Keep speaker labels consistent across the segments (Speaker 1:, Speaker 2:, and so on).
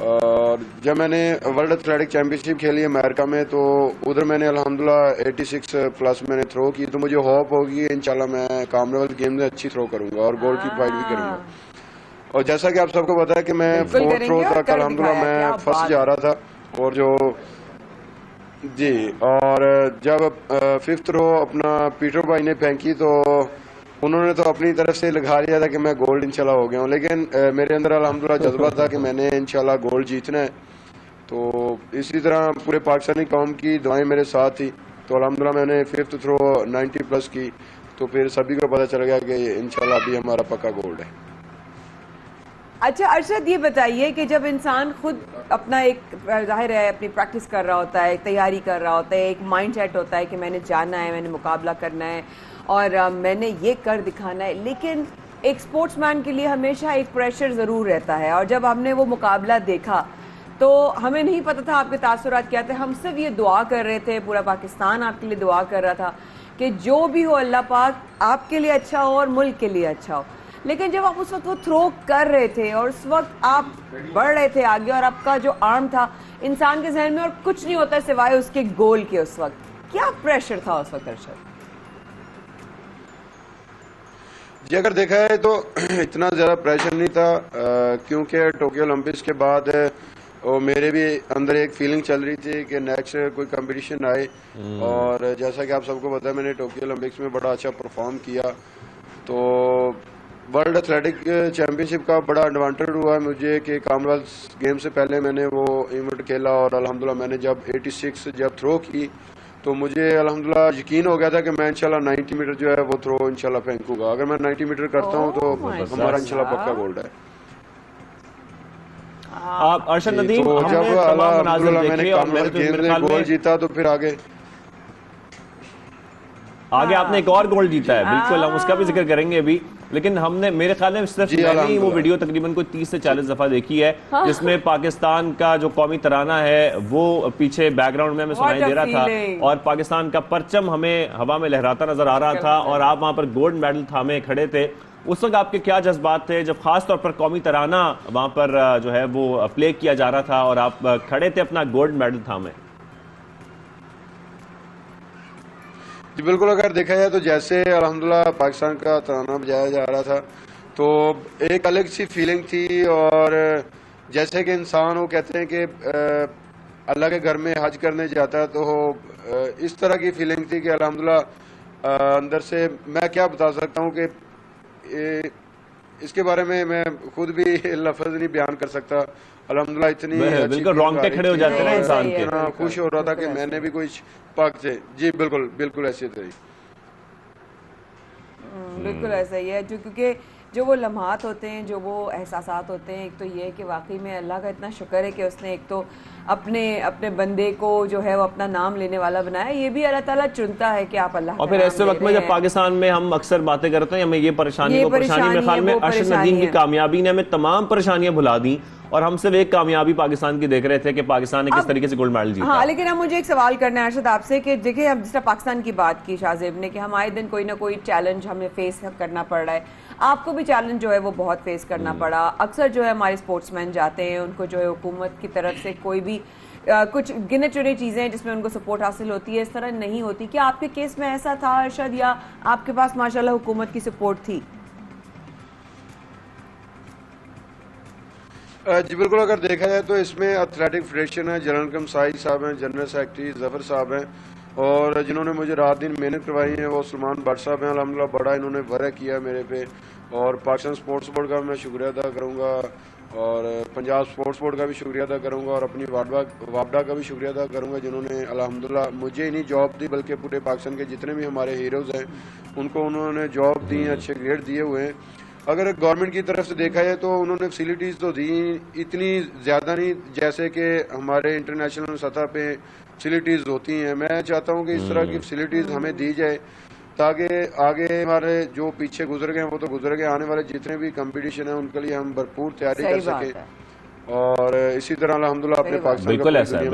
Speaker 1: اور جب میں نے ورلڈ ایتھلیٹک چیمپئن شپ کھیلی امریکہ میں تو ادھر میں نے الحمدللہ 86 پلس میں نے تھرو کی، تو مجھے ہوپ ہوگی انشاءاللہ میں کامن ویلتھ گیم میں اچھی تھرو کروں گا اور گولڈ کی فائٹ بھی کروں گا. اور جیسا کہ آپ سب کو پتا ہے کہ میں 4 تھرو تک الحمدللہ میں فرسٹ جا رہا تھا، اور جو جی اور جب 5th تھرو اپنا پیٹر بھائی نے پھینکی تو انہوں نے تو اپنی طرف سے لکھا لیا تھا کہ میں گولڈ انشاءاللہ ہو گیا ہوں، لیکن میرے اندر الحمدللہ جذبہ تھا کہ میں نے انشاءاللہ گولڈ جیتنا ہے. تو اسی طرح پورے پاکستانی قوم کی دعائیں میرے ساتھ تھی، تو الحمدللہ میں نے 5th تھرو 90 پلس کی، تو پھر سبھی کو پتہ چل گیا کہ انشاءاللہ ابھی ہمارا پکا گولڈ ہے.
Speaker 2: اچھا ارشد، یہ بتائیے کہ جب انسان خود اپنا ایک ظاہر ہے اپنی پریکٹس کر رہا ہوتا ہے، تیاری کر رہا ہوتا ہے، ایک مائنڈ سیٹ ہوتا ہے کہ میں نے جانا ہے، میں نے مقابلہ کرنا ہے اور میں نے یہ کر دکھانا ہے، لیکن ایک سپورٹس مین کے لیے ہمیشہ ایک پریشر ضرور رہتا ہے. اور جب ہم نے وہ مقابلہ دیکھا تو ہمیں نہیں پتہ تھا آپ کے تاثرات کیا تھے، ہم صرف یہ دعا کر رہے تھے، پورا پاکستان آپ کے لیے دعا کر رہا تھا کہ جو بھی ہو اللہ پاک آپ کے لیے اچھا ہو اور ملک کے لیے اچھا ہو. لیکن جب آپ اس وقت وہ تھرو کر رہے تھے اور اس وقت آپ بڑھ رہے تھے آگے اور آپ کا جو آرم تھا انسان کے ذہن میں اور کچھ نہیں ہوتا سوائے اس کے گول کے، اس وقت کیا پریشر تھا اس وقت ارشد؟
Speaker 1: جی اگر دیکھا ہے تو اتنا زیادہ پریشر نہیں تھا، کیونکہ ٹوکیو اولمپکس کے بعد میرے بھی اندر ایک فیلنگ چل رہی تھی کہ نیکسٹ کوئی کمپٹیشن آئے، اور جیسا کہ آپ سب کو پتا ہے میں نے ٹوکیو اولمپکس میں بڑا اچھا پرفارم کیا، تو ورلڈ ایتھلیٹک چیمپئن شپ کا بڑا ایڈوانٹیج ہوا ہے مجھے کہ کامن ویلتھ گیم سے پہلے میں نے وہ ایونٹ کھیلا، اور الحمدللہ میں نے جب 86 جب تھرو کی تو مجھے الحمدللہ یقین ہو گیا تھا کہ میں انشاءاللہ 90 میٹر جو ہے وہ تھرو انشاءاللہ پھینکوں گا. اگر میں 90 میٹر کرتا ہوں تو ہمارا انشاءاللہ پکا گولڈ ہے.
Speaker 3: آپ ارشد ندیم،
Speaker 1: تو
Speaker 3: ہم نے
Speaker 1: جب
Speaker 3: تمام مناظر
Speaker 1: میں نے
Speaker 3: دیکھے اور
Speaker 1: کامن
Speaker 3: میرے
Speaker 1: ویلتھ
Speaker 3: تو
Speaker 1: گیم
Speaker 3: میرے
Speaker 1: میں
Speaker 3: خیال
Speaker 1: گولڈ
Speaker 3: میں
Speaker 1: جیتا تو پھر
Speaker 3: آگے آپ نے ایک اور گولڈ جیتا ہے، بالکل ہم اس کا بھی ذکر کریں گے ابھی. لیکن ہم نے میرے خیال میں صرف میں نے وہ ویڈیو تقریباً کوئی 30 سے 40 دفعہ دیکھی ہے جس میں پاکستان کا جو قومی ترانہ ہے وہ پیچھے بیک گراؤنڈ میں ہمیں سنائی دے رہا تھا اور پاکستان کا پرچم ہمیں ہوا میں لہراتا نظر آ رہا تھا اور آپ وہاں پر گولڈ میڈل تھامے کھڑے تھے. اس وقت آپ کے کیا جذبات تھے جب خاص طور پر قومی ترانہ وہاں پر جو ہے وہ پلے کیا جا رہا تھا اور آپ کھڑے تھے اپنا گولڈ میڈل تھامے؟
Speaker 1: جی بالکل، اگر دیکھا جائے تو جیسے الحمدللہ پاکستان کا ترانہ بجایا جا رہا تھا تو ایک الگ سی فیلنگ تھی، اور جیسے کہ انسان وہ کہتے ہیں کہ اللہ کے گھر میں حج کرنے جاتا ہے تو اس طرح کی فیلنگ تھی کہ الحمدللہ اندر سے میں کیا بتا سکتا ہوں کہ اس کے بارے میں خود بھی لفظ نہیں بیان کر سکتا. الحمدللہ اتنی
Speaker 3: بالکل رونگٹے کھڑے ہو جاتے ہیں انسان کے،
Speaker 1: خوش ہو رہا تھا کہ میں نے بھی کوئی پاک تھے. جی بالکل بالکل ایسے تھے.
Speaker 2: بالکل ایسا ہی ہے، کیونکہ جو وہ لمحات ہوتے ہیں، جو وہ احساسات ہوتے ہیں، ایک تو یہ ہے کہ واقعی میں اللہ کا اتنا شکر ہے کہ اس نے ایک تو اپنے بندے کو جو ہے وہ اپنا نام لینے والا بنایا. یہ بھی اللہ تعالیٰ چنتا ہے کہ آپ اللہ کا
Speaker 3: اور پھر ایسے وقت میں جب پاکستان میں ہم اکثر باتیں کرتے ہیں ہمیں یہ پریشانی وہ پریشانی، میرے خیال میں ارشد ندیم کی کامیابی نے ہمیں تمام پریشانیاں بھلا دیں اور ہم صرف ایک کامیابی پاکستان کی دیکھ رہے تھے کہ پاکستان نے کس طریقے سے گولڈ میڈل جیتا.
Speaker 2: ہاں لیکن اب مجھے ایک سوال کرنا ہے ارشد آپ سے کہ دیکھیں ہم جس طرح پاکستان کی بات کی شاہزیب نے کہ ہم آئے دن کوئی نہ کوئی چیلنج ہمیں فیس کرنا پڑ رہا ہے. آپ کو بھی چیلنج جو ہے وہ بہت فیس کرنا پڑا. اکثر جو ہے ہمارے اسپورٹس مین جاتے ہیں ان کو جو ہے حکومت کی طرف سے کوئی بھی کچھ گنے چنے چیزیں ہیں جس میں ان کو سپورٹ حاصل ہوتی ہے، اس طرح نہیں ہوتی. کیا آپ کے کیس میں ایسا تھا ارشد یا آپ کے پاس ماشاءاللہ حکومت کی سپورٹ تھی؟
Speaker 1: جی بالکل، اگر دیکھا جائے تو اس میں ایتھلیٹک فیڈریشن ہے، جنرل کمسائی صاحب ہیں، جنرل سیکرٹری ظفر صاحب ہیں، اور جنہوں نے مجھے رات دن محنت کروائی ہے وہ سلمان بٹ صاحب ہیں. الحمدللہ بڑا انہوں نے ورک کیا میرے پہ، اور پاکستان سپورٹس بورڈ کا میں شکریہ ادا کروں گا، اور پنجاب سپورٹس بورڈ کا بھی شکریہ ادا کروں گا، اور اپنی وابڈا کا بھی شکریہ ادا کروں گا جنہوں نے الحمدللہ مجھے ہی نہیں جاب دی بلکہ پورے پاکستان کے جتنے بھی ہمارے ہیروز ہیں ان کو انہوں نے جاب دی، اچھے گریڈ دیے ہوئے ہیں. اگر گورنمنٹ کی طرف سے دیکھا جائے تو انہوں نے فیسلٹیز تو دی اتنی زیادہ نہیں جیسے کہ ہمارے انٹرنیشنل سطح پہ فیسلٹیز ہوتی ہیں. میں چاہتا ہوں کہ اس طرح کی فیسلٹیز ہمیں دی جائے تاکہ آگے ہمارے جو پیچھے گزر گئے ہیں وہ تو گزر گئے، آنے والے جتنے بھی کمپٹیشن ہیں ان کے لیے ہم بھرپور تیاری کر سکیں اور اسی طرح الحمدللہ اپنے پاکستان
Speaker 3: بالکل ایسا ہے.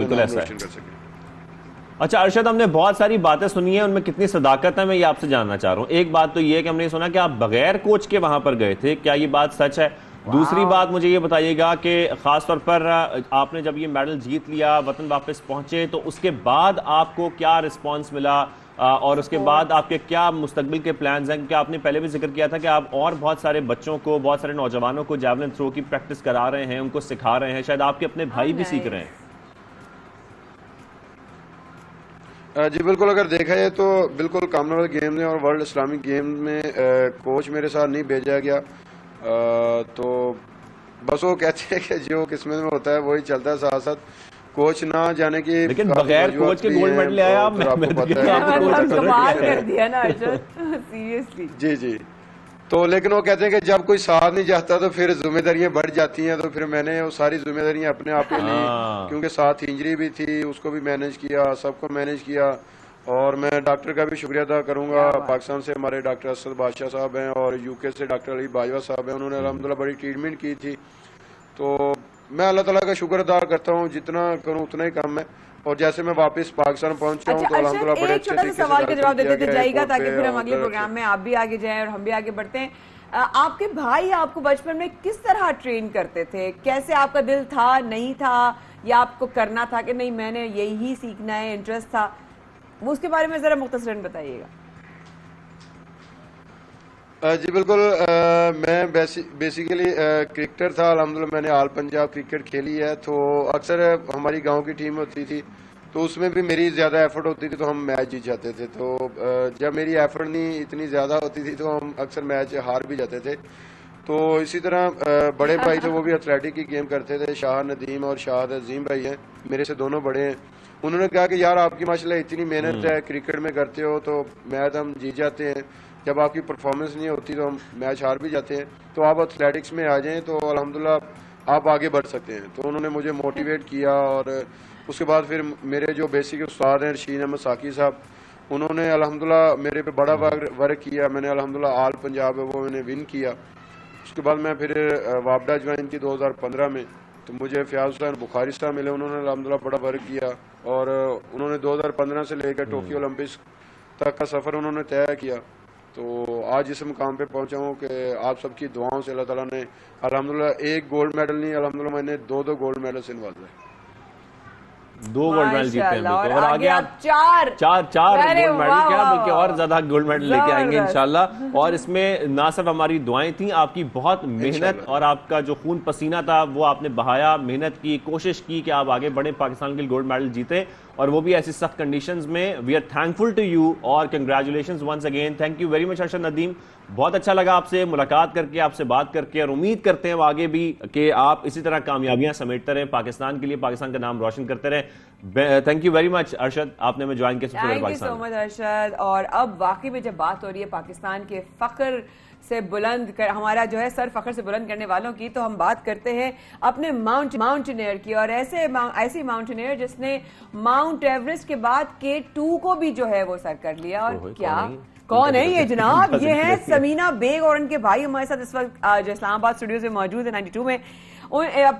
Speaker 3: اچھا ارشد، ہم نے بہت ساری باتیں سنی ہیں، ان میں کتنی صداقت ہے میں یہ آپ سے جاننا چاہ رہا ہوں. ایک بات تو یہ ہے کہ ہم نے سنا کہ آپ بغیر کوچ کے وہاں پر گئے تھے، کیا یہ بات سچ ہے؟ دوسری بات مجھے یہ بتائیے گا کہ خاص طور پر آپ نے جب یہ میڈل جیت لیا، وطن واپس پہنچے، تو اس کے بعد آپ کو کیا رسپانس ملا اور اس کے بعد آپ کے کیا مستقبل کے پلانز ہیں؟ کیونکہ آپ نے پہلے بھی ذکر کیا تھا کہ آپ اور بہت سارے بچوں کو، بہت سارے نوجوانوں کو جیولن تھرو کی پریکٹس کرا رہے ہیں، ان کو سکھا رہے ہیں، شاید آپ کے اپنے بھائی بھی سیکھ رہے ہیں۔
Speaker 1: جی بالکل، اگر دیکھا جائے تو بالکل کامن ویلتھ گیم میں اور ورلڈ اسلامک گیم میں کوچ میرے ساتھ نہیں بھیجا گیا، تو بس وہ کہتے ہیں کہ جو قسمت میں ہوتا ہے وہی چلتا ہے، ساتھ ساتھ کوچ نہ جانے کی
Speaker 3: لیکن بغیر کوچ کے گولڈ میڈل لے آیا آپ،
Speaker 2: کمال کر دیا نا ارشد، سیریسلی۔
Speaker 1: جی جی، تو لیکن وہ کہتے ہیں کہ جب کوئی ساتھ نہیں جاتا تو پھر ذمہ داریاں بڑھ جاتی ہیں، تو پھر میں نے وہ ساری ذمہ داریاں اپنے آپ پہ لی، کیونکہ ساتھ انجری بھی تھی، اس کو بھی مینیج کیا، سب کو مینیج کیا۔ اور میں ڈاکٹر کا بھی شکریہ ادا کروں گا، پاکستان سے ہمارے ڈاکٹر اسد بادشاہ صاحب ہیں اور یو کے سے ڈاکٹر علی باجوہ صاحب ہیں، انہوں نے الحمدللہ بڑی ٹریٹمنٹ کی تھی۔ تو میں اللہ تعالیٰ کا شکر ادا کرتا ہوں، جتنا کروں اتنا ہی کم ہے۔ اور جیسے میں واپس پاکستان پہنچا ہوں تو الحمدللہ بڑے
Speaker 2: ایک چھوٹا سا سوال کا جواب دیتے جائے گا تاکہ پھر ہم اگلے پروگرام میں آپ بھی آگے جائیں اور ہم بھی آگے بڑھتے ہیں۔ آپ کے بھائی آپ کو بچپن میں کس طرح ٹرین کرتے تھے؟ کیسے آپ کا دل تھا، نہیں تھا، یا آپ کو کرنا تھا کہ نہیں میں نے یہی سیکھنا ہے، انٹرسٹ تھا؟ وہ اس کے بارے میں ذرا مختصراً بتائیے گا۔
Speaker 1: جی بالکل، میں بیسیکلی کرکٹر تھا، الحمدللہ میں نے آل پنجاب کرکٹ کھیلی ہے، تو اکثر ہماری گاؤں کی ٹیم ہوتی تھی تو اس میں بھی میری زیادہ ایفرٹ ہوتی تھی تو ہم میچ جیت جاتے تھے، تو جب میری ایفرٹ نہیں اتنی زیادہ ہوتی تھی تو ہم اکثر میچ ہار بھی جاتے تھے۔ تو اسی طرح بڑے بھائی تھے، وہ بھی ایتھلیٹک کی گیم کرتے تھے، شاہ ندیم اور شاہد عظیم بھائی ہیں، میرے سے دونوں بڑے ہیں۔ انہوں نے کہا کہ یار آپ کی ماشاءاللہ اتنی محنت ہے، کرکٹ میں کرتے ہو تو میچ ہم جیت جاتے ہیں، جب آپ کی پرفارمنس نہیں ہوتی تو ہم میچ ہار بھی جاتے ہیں، تو آپ ایتھلیٹکس میں آ جائیں تو الحمدللہ آپ آگے بڑھ سکتے ہیں۔ تو انہوں نے مجھے موٹیویٹ کیا، اور اس کے بعد پھر میرے جو بیسک استاد ہیں رشید احمد ساقی صاحب، انہوں نے الحمدللہ میرے پہ بڑا ورک کیا، میں نے الحمدللہ آل پنجاب ہے وہ میں نے ون کیا۔ اس کے بعد میں پھر وابڈا جوائن کی 2015 میں، تو مجھے فیاض حسین بخاری صاحب ملے، انہوں نے الحمدللہ بڑا ورک کیا، اور انہوں نے 2015 سے لے کر ٹوکیو اولمپکس تک کا سفر انہوں نے طے کیا۔ تو آج اس مقام پہ پہنچا ہوں کہ آپ سب کی دعاؤں سے اللہ تعالیٰ نے الحمدللہ ایک گولڈ میڈل نہیں، الحمدللہ میں نے دو گولڈ میڈل سے نوازا ہے،
Speaker 3: 2 گولڈ میڈل جیتے ہیں،
Speaker 2: اور
Speaker 3: اور آگے آپ
Speaker 2: چار
Speaker 3: گولڈ میڈل کیا، بلکہ اور زیادہ گولڈ میڈل لے کے آئیں گے انشاءاللہ۔ اور اس میں نہ صرف ہماری دعائیں تھیں، آپ کی بہت محنت اور آپ کا جو خون پسینہ تھا وہ آپ نے بہایا، محنت کی، کوشش کی کہ آپ آگے بڑھیں، پاکستان کے لیے گولڈ میڈل جیتے، اور وہ بھی ایسی سخت کنڈیشنز میں۔ We are thankful to you اور congratulations once again, thank you very much Arshad Nadeem, بہت اچھا لگا آپ سے ملاقات کر کے، آپ سے بات کر کے، اور امید کرتے ہیں آگے بھی کہ آپ اسی طرح کامیابیاں سمیٹتے رہیں پاکستان کے لیے، پاکستان کا نام روشن کرتے رہیں۔ Thank you very much Arshad, آپ نے ہمیں جوائن کیا سب سے پہلے پاکستان میں۔
Speaker 2: تھینک یو سو مچ ارشد۔ اور اب واقعی میں جب بات ہو رہی ہے پاکستان کے فخر سے بلند ہمارا جو ہے سر فخر سے بلند کرنے والوں کی، تو ہم بات کرتے ہیں اپنے ماؤنٹینئر کی، اور ایسی ماؤنٹینئر جس نے ماؤنٹ ایوریسٹ کے بعد K2 کو بھی جو ہے وہ سر کر لیا۔ اور کیا کون ہے یہ جناب؟ یہ ہے سمینہ بیگ، اور ان کے بھائی ہمارے ساتھ اس وقت جو اسلام آباد اسٹوڈیو سے موجود ہے 92 میں۔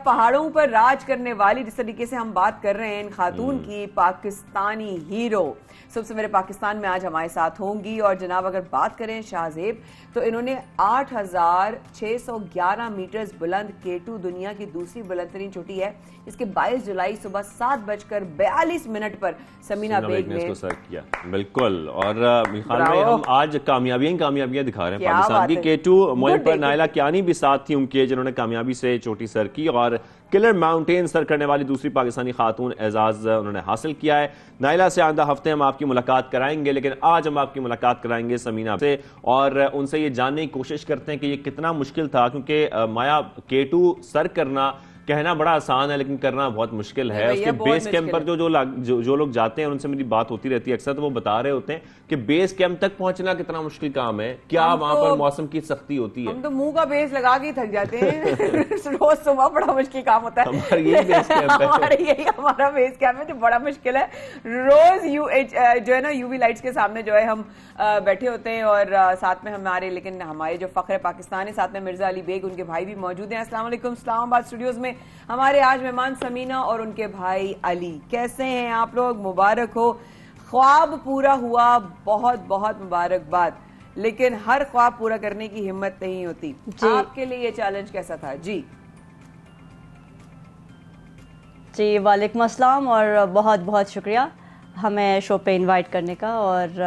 Speaker 2: پہاڑوں پر راج کرنے والی، جس طریقے سے ہم بات کر رہے ہیں ان خاتون کی، پاکستانی ہیرو سب سے میرے پاکستان میں آج ہمارے ساتھ ہوں گی۔ اور جناب اگر بات کریں شاہ زیب، تو انہوں نے 8611 میٹرز بلند K2 دنیا کی دوسری بلند ترین چوٹی ہے، اس کے 22 جولائی صبح 7:42 پر سمینہ بیگ نے اس کو
Speaker 3: سر کیا۔ بالکل، اور ہم آج کامیابیاں دکھا رہے ہیں پاکستان کی۔ K2 موئل پر نائلہ کیانی بھی ساتھ تھی ان کے، جنہوں نے کامیابی سے چوٹی سر کی، اور کلر ماؤنٹین سر کرنے والی دوسری پاکستانی خاتون اعزاز انہوں نے حاصل کیا ہے۔ نائلہ سے آئندہ ہفتے ہم آپ کی ملاقات کرائیں گے، لیکن آج ہم آپ کی ملاقات کرائیں گے سمینہ سے، اور ان سے یہ جاننے کی کوشش کرتے ہیں کہ یہ کتنا مشکل تھا، کیونکہ مایا K2 سر کرنا کہنا بڑا آسان ہے لیکن کرنا بہت مشکل ہے۔ اس کے بیس کیمپ پر جو لوگ جاتے ہیں ان سے میری بات ہوتی رہتی ہے اکثر، تو وہ بتا رہے ہوتے ہیں کہ بیس کیمپ تک پہنچنا کتنا مشکل کام ہے، کیا وہاں پر موسم کی سختی ہوتی ہے۔
Speaker 2: ہم تو منہ کا بیس لگا کے تھک جاتے ہیں، روز صبح بڑا مشکل کام ہوتا ہے۔
Speaker 3: ہمارا یہی بیس کیمپ ہے،
Speaker 2: ہمارا بیس کیمپ ہے جو بڑا مشکل ہے۔ روز جو ہے نا UV لائٹس کے سامنے جو ہے ہم بیٹھے ہوتے ہیں، اور ساتھ میں لیکن ہمارے جو فخر پاکستان ہے، ساتھ میں مرزا علی بیگ ان کے بھائی بھی موجود ہیں۔ السلام علیکم، اسلام آباد اسٹوڈیوز میں ہمارے آج مہمان سمینہ اور ان کے بھائی علی۔ کیسے ہیں آپ لوگ؟ مبارک ہو، خواب پورا ہوا، بہت بہت مبارکباد۔ لیکن ہر خواب پورا کرنے کی ہمت نہیں ہوتی. آپ کے لیے یہ چیلنج کیسا تھا؟
Speaker 4: جی وعلیکم السلام اور بہت بہت شکریہ ہمیں شو پہ انوائٹ کرنے کا, اور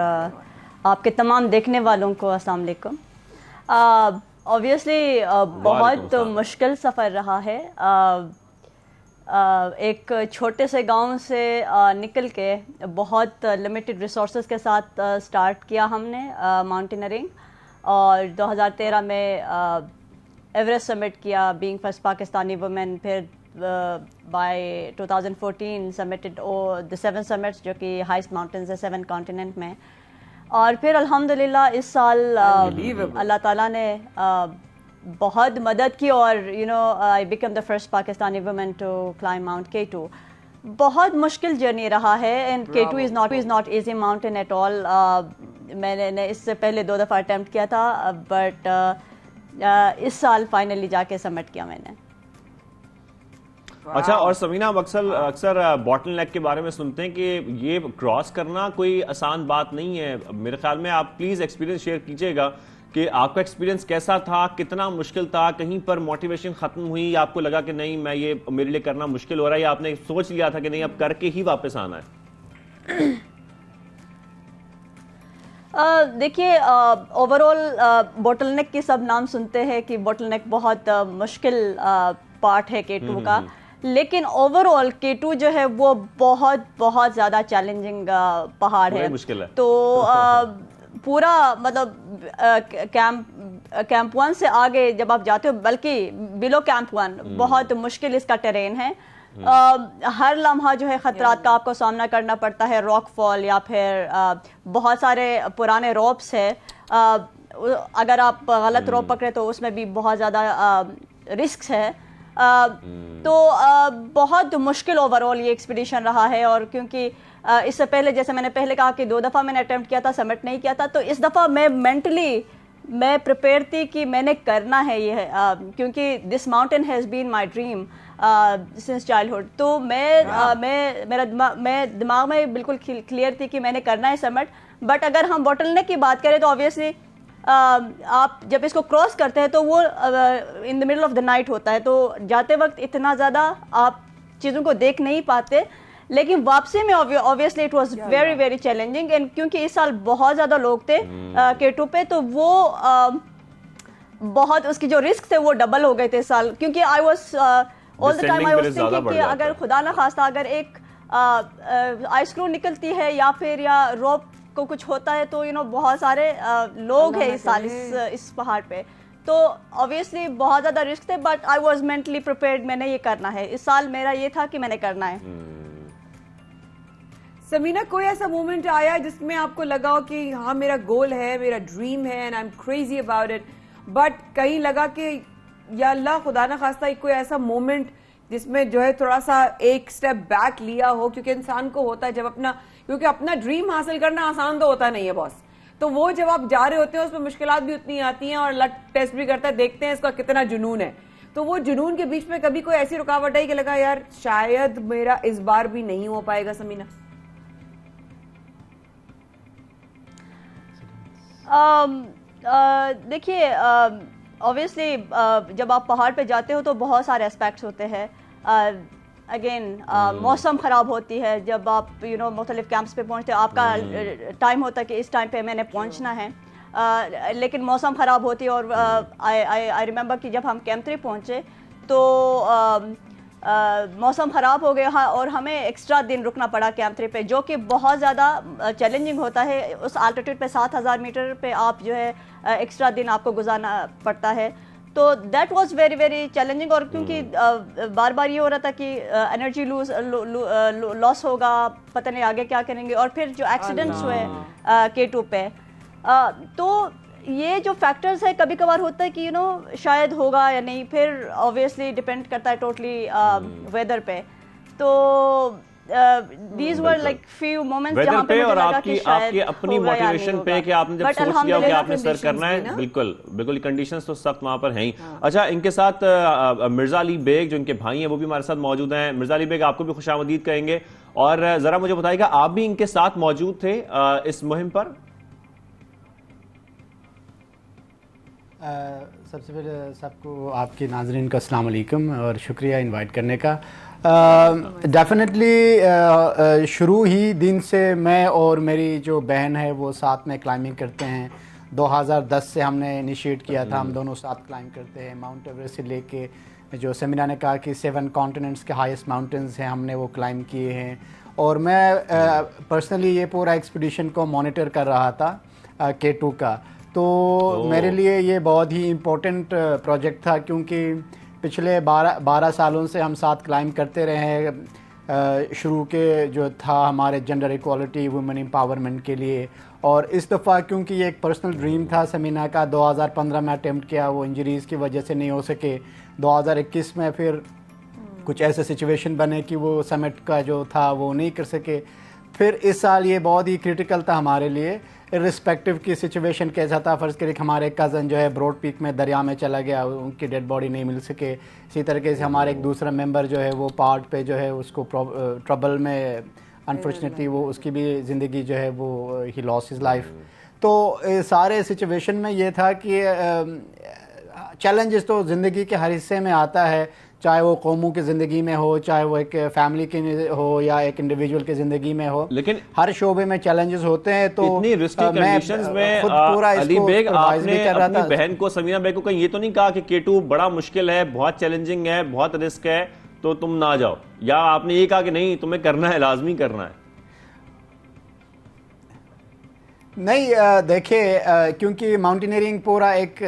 Speaker 4: آپ کے تمام دیکھنے والوں کو السلام علیکم. اوبیسلی بہت مشکل سفر رہا ہے. ایک چھوٹے سے گاؤں سے نکل کے بہت لمیٹڈ ریسورسز کے ساتھ سٹارٹ کیا ہم نے ماؤنٹینرنگ, اور 2013 میں ایوریسٹ سمٹ کیا بینگ فرسٹ پاکستانی وومن. پھر بائی 2014 سمٹڈ دی 7 سمٹس جو کہ ہائیسٹ ماؤنٹینز ہے 7 کانٹیننٹ میں. اور پھر الحمدللہ اس سال اللہ تعالیٰ نے بہت مدد کی, اور I became the first Pakistani woman to climb mount K2. بہت مشکل جرنی رہا ہے, and K2 is not easy mountain at all. میں نے اس سے پہلے 2 دفعہ اٹیمپٹ کیا تھا, بٹ اس سال فائنلی جا کے سمٹ کیا میں نے.
Speaker 3: اچھا, اور سمینہ ہم اکثر باٹل نیک کے بارے میں سنتے ہیں کہ یہ کراس کرنا کوئی آسان بات نہیں ہے. میرے خیال میں آپ پلیز ایکسپیرینس شیئر کیجئے گا کہ آپ کا ایکسپیرینس کیسا تھا, کتنا مشکل تھا, کہیں پر موٹیویشن ختم ہوئی, آپ کو لگا کہ نہیں میں یہ میرے لیے کرنا مشکل ہو رہا ہے, یا آپ نے سوچ لیا تھا کہ نہیں اب کر کے ہی واپس آنا ہے؟
Speaker 4: دیکھیے اوور آل بوٹل نیک کی سب نام سنتے ہیں کہ بوٹل نیک بہت مشکل پارٹ ہے K2 کا, لیکن اوور آل K2 جو ہے وہ بہت بہت زیادہ چیلنجنگ پہاڑ ہے. تو پورا مطلب کیمپ 1 سے آگے جب آپ جاتے ہو, بلکہ بلو کیمپ 1 بہت مشکل اس کا ٹرین ہے. ہر لمحہ جو ہے خطرات کا آپ کو سامنا کرنا پڑتا ہے, راک فال یا پھر بہت سارے پرانے روپس ہے. اگر آپ غلط روپ پکڑے تو اس میں بھی بہت زیادہ رسکس ہے. تو بہت مشکل اوور آل یہ ایکسپیڈیشن رہا ہے. اور کیونکہ اس سے پہلے جیسے میں نے پہلے کہا کہ 2 دفعہ میں نے اٹیمپٹ کیا تھا, سبمٹ نہیں کیا تھا, تو اس دفعہ میں مینٹلی پریپیئر تھی کہ میں نے کرنا ہے یہ, کیونکہ دس mountain has been my dream since childhood. تو میں دماغ میں بالکل کلیئر تھی کہ میں نے کرنا ہے سبمٹ. بٹ اگر ہم بوٹل نیک کی بات کریں تو آبویسلی آپ جب اس کو کراس کرتے ہیں تو وہ in the middle of the night ہوتا ہے, تو جاتے وقت اتنا زیادہ آپ چیزوں کو دیکھ نہیں پاتے, لیکن واپسی میں obviously it was very very challenging. and کیونکہ اس سال بہت زیادہ لوگ تھے K2 پہ, تو وہ بہت اس کی جو رسک تھے وہ ڈبل ہو گئے تھے اس سال. کیونکہ I was all the time I was thinking کہ اگر خدا نہ خواستہ اگر ایک آئس کرو نکلتی ہے یا پھر یا روپ کو کچھ ہوتا ہے تو بہت سارے لوگ ہیں اس سال اس پہاڑ پہ, تو obviously بہت زیادہ رسک تھے. But I was mentally prepared, میں نے یہ کرنا ہے. اس سال میرا یہ تھا کہ میں نے کرنا ہے.
Speaker 2: سمینہ, کوئی ایسا مومنٹ آیا جس میں آپ کو لگا ہو کہ ہاں میرا گول ہے, میرا ڈریم ہے, and I am crazy about it, but کہیں لگا کہ یا اللہ خدا نہ خواستہ کوئی ایسا مومنٹ جس میں جو ہے تھوڑا سا ایک سٹیپ بیک لیا ہو, کیونکہ انسان کو ہوتا ہے جب کیونکہ اپنا ڈریم حاصل کرنا آسان تو ہوتا نہیں ہے باس, تو وہ جب آپ جا رہے ہوتے ہیں اس میں مشکلات بھی اتنی آتی ہیں, اور اللہ ٹیسٹ بھی کرتا ہے, دیکھتے ہیں اس کا کتنا جنون ہے. تو وہ جنون کے بیچ میں کبھی کوئی ایسی رکاوٹ آئی کہ لگا یار شاید میرا اس بار بھی نہیں ہو پائے گا؟ سمینہ
Speaker 4: دیکھیے obviously جب آپ پہاڑ پہ جاتے ہو تو بہت سارے اسپیکٹس ہوتے ہیں. اگین موسم خراب ہوتی ہے جب آپ مختلف کیمپس پہ پہنچتے ہیں, آپ کا ٹائم ہوتا ہے کہ اس ٹائم پہ میں نے پہنچنا ہے, لیکن موسم خراب ہوتی ہے. اور آئی ریممبر کہ جب ہم کیمپ 3 پہنچے تو موسم خراب ہو گیا اور ہمیں ایکسٹرا دن رکنا پڑا کیمپ 3 پہ, جو کہ بہت زیادہ چیلنجنگ ہوتا ہے. اس آلٹیٹیوڈ پہ 7000 میٹر پہ آپ جو ہے ایکسٹرا دن آپ کو گزارنا پڑتا ہے, تو that was very very challenging. اور کیونکہ بار بار یہ ہو رہا تھا کہ انرجی لاس ہوگا, پتہ نہیں آگے کیا کریں گے. اور پھر جو ایکسیڈنٹس ہوئے K2 پہ, تو یہ جو فیکٹرز ہے کبھی کبھار ہوتا ہے کہ شاید ہوگا یا نہیں, پھر obviously ڈپینڈ کرتا ہے ٹوٹلی ویدر پہ. تو these were like few moments جہاں پہ مجھے لگا کہ شاید
Speaker 3: اپنی موٹیویشن پہ کہ آپ نے جب سوچ لیا کہ آپ نے سر کرنا ہے, بالکل کنڈیشنز تو سخت وہاں پر ہیں. اچھا, ان کے ساتھ مرزا علی بیگ جو ان کے بھائی ہیں وہ بھی ہمارے ساتھ موجود ہیں. مرزا علی بیگ, آپ کو بھی خوش آمدید کہیں گے, اور ذرا مجھے بتائیے گا آپ بھی ان کے ساتھ موجود تھے اس مہم پر؟
Speaker 5: سب سے پہلے سب کو آپ کے ناظرین کا السلام علیکم اور شکریہ انوائٹ کرنے کا. ڈیفینیٹلی شروع ہی دن سے میں اور میری جو بہن ہے وہ ساتھ میں کلائمبنگ کرتے ہیں. 2010 سے ہم نے انیشیٹ کیا تھا, ہم دونوں ساتھ کلائمب کرتے ہیں. ماؤنٹ ایوریسٹ سے لے کے جو سمینا نے کہا کہ 7 کانٹیننٹس کے ہائیسٹ ماؤنٹینز ہیں, ہم نے وہ کلائمب کیے ہیں. اور میں پرسنلی یہ پورا ایکسپیڈیشن کو مانیٹر کر رہا تھا K2 کا. تو میرے لیے یہ بہت ہی امپورٹنٹ پروجیکٹ تھا کیونکہ پچھلے 12 سالوں سے ہم ساتھ کلائمب کرتے رہے ہیں. شروع کے جو تھا ہمارے جنڈر ایکوالٹی, وومن امپاورمنٹ کے لیے, اور اس دفعہ کیونکہ یہ ایک پرسنل ڈریم تھا سمینا کا, 2015 میں اٹیمپٹ کیا, وہ انجریز کی وجہ سے نہیں ہو سکے. 2021 میں پھر کچھ ایسے سچویشن بنے کہ وہ سمٹ کا جو تھا وہ نہیں کر سکے. پھر اس سال یہ بہت ہی کرٹیکل تھا ہمارے لیے, ارسپیکٹو کی سچویشن کیسا تھا. فرض کریں کہ ہمارے کزن جو ہے براڈ پیک میں دریا میں چلا گیا, ان کی ڈیڈ باڈی نہیں مل سکے. اسی طریقے سے ہمارے ایک دوسرا ممبر جو ہے وہ پارٹ پہ جو ہے اس کو ٹربل میں انفارچونیٹلی وہ اس کی بھی زندگی جو ہے وہ ہی لاس ہز لائف. تو سارے سچویشن میں یہ تھا کہ چیلنجز تو زندگی کے ہر حصے میں آتا ہے, چاہے وہ قوموں کی زندگی میں ہو, چاہے وہ ایک فیملی کی ہو یا ایک انڈیویجول کی زندگی میں ہو,
Speaker 3: لیکن
Speaker 5: ہر شعبے میں چیلنجز ہوتے ہیں. تو
Speaker 3: اتنی رسکی کنڈیشنز میں
Speaker 5: خود پورا اس
Speaker 3: علی
Speaker 5: کو
Speaker 3: بیگ آپ
Speaker 5: بھی
Speaker 3: نے
Speaker 5: کر رہا
Speaker 3: اپنی
Speaker 5: تھا.
Speaker 3: بہن کو, سمینا بیگ کو کہیں یہ تو نہیں کہا کہ K2 بڑا مشکل ہے, بہت چیلنجنگ ہے, بہت رسک ہے, تو تم نہ جاؤ, یا آپ نے یہ کہا کہ نہیں تمہیں کرنا ہے, لازمی کرنا ہے؟
Speaker 5: نہیں, دیکھیں کیونکہ ماؤنٹینئرنگ پورا ایک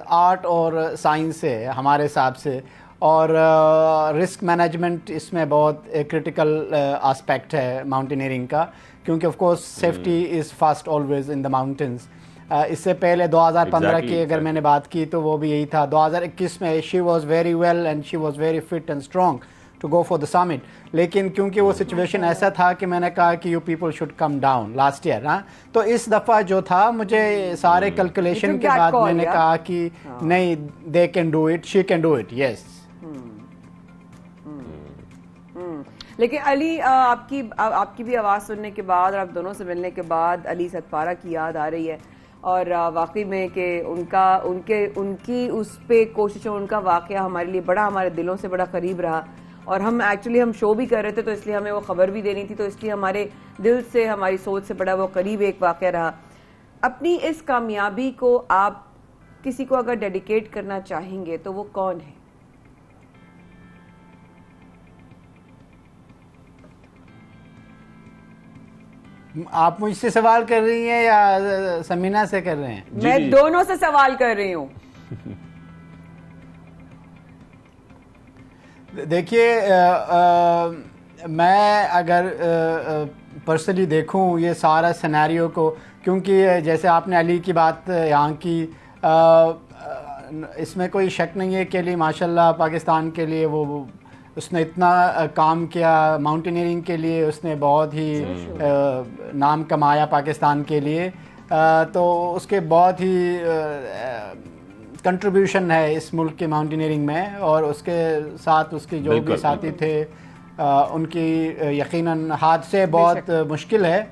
Speaker 5: آرٹ اور سائنس ہے ہمارے حساب سے, اور رسک مینجمنٹ اس میں بہت کرٹیکل آسپیکٹ ہے ماؤنٹینئرنگ کا, کیونکہ of course safety is first always in the mountains. اس سے پہلے 2015 کی اگر میں نے بات کی تو وہ بھی یہی تھا. 2021 میں she was very well and she was very fit and strong to go for the summit. لیکن کیونکہ وہ سچویشن ایسا تھا کہ میں نے کہا کہ you people should come down last year. تو اس دفعہ جو تھا مجھے سارے کیلکولیشن کے بعد میں نے کہا کہ نہیں, they can do it, she can do it, yes.
Speaker 2: لیکن علی, آپ کی بھی آواز سننے کے بعد اور آپ دونوں سے ملنے کے بعد علی صدپارہ کی یاد آ رہی ہے, اور واقعی میں کہ ان کی اس پہ کوششوں, ان کا واقعہ ہمارے لیے بڑا, ہمارے دلوں سے بڑا قریب رہا. اور ہم ایکچولی ہم شو بھی کر رہے تھے تو اس لیے ہمیں وہ خبر بھی دینی تھی, تو اس لیے ہمارے دل سے, ہماری سوچ سے بڑا وہ قریب ایک واقعہ رہا. اپنی اس کامیابی کو آپ کسی کو اگر ڈیڈیکیٹ کرنا چاہیں گے تو وہ کون ہے؟
Speaker 5: آپ مجھ سے سوال کر رہی ہیں یا سمینا سے کر رہے ہیں؟
Speaker 2: میں دونوں سے سوال کر رہی ہوں.
Speaker 5: دیکھیے, میں اگر پرسنلی دیکھوں یہ سارا سینیریو کو, کیونکہ جیسے آپ نے علی کی بات یہاں کی, اس میں کوئی شک نہیں ہے کہ علی ماشاءاللہ پاکستان کے لیے وہ اس نے اتنا کام کیا, ماؤنٹینئرنگ کے لیے اس نے بہت ہی نام کمایا پاکستان کے لیے. تو اس کے بہت ہی کنٹریبیوشن ہے اس ملک کے ماؤنٹینئرنگ میں, اور اس کے ساتھ اس کے جو بھی ساتھی تھے ان کی یقیناً ہاتھ سے بہت مشکل ہے.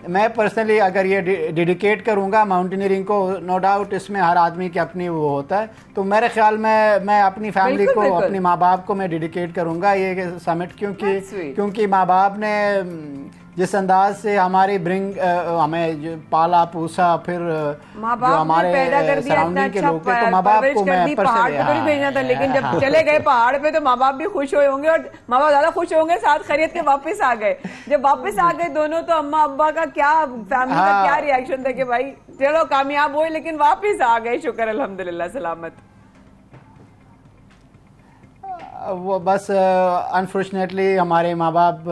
Speaker 5: میں پرسنلی اگر یہ ڈیڈیکیٹ کروں گا ماؤنٹینئرنگ کو, نو ڈاؤٹ اس میں ہر آدمی کی اپنی وہ ہوتا ہے, تو میرے خیال میں اپنی فیملی کو, اپنے ماں باپ کو میں ڈیڈیکیٹ کروں گا یہ سمٹ, کیونکہ ماں باپ نے جس انداز سے ہماری ہمیں پالا پوسا, پھر جو ہمارے سراؤنڈنگ کے لوگ تھے, تو ماں باپ کو میں
Speaker 2: پہاڑ بھیجنا تھا, لیکن جب چلے گئے پہاڑ پہ تو ماں باپ بھی خوش ہوئے ہوں گے, اور ماں باپ زیادہ خوش ہوں گے, ساتھ خرید کے واپس آ گئے. جب واپس آ گئے دونوں تو اماں ابا کا کیا, فیملی کا کیا ری ایکشن تھا کہ بھائی چلو کامیاب ہوئے لیکن واپس آ گئے, شکر الحمدللہ سلامت.
Speaker 5: وہ بس انفارچونیٹلی ہمارے ماں باپ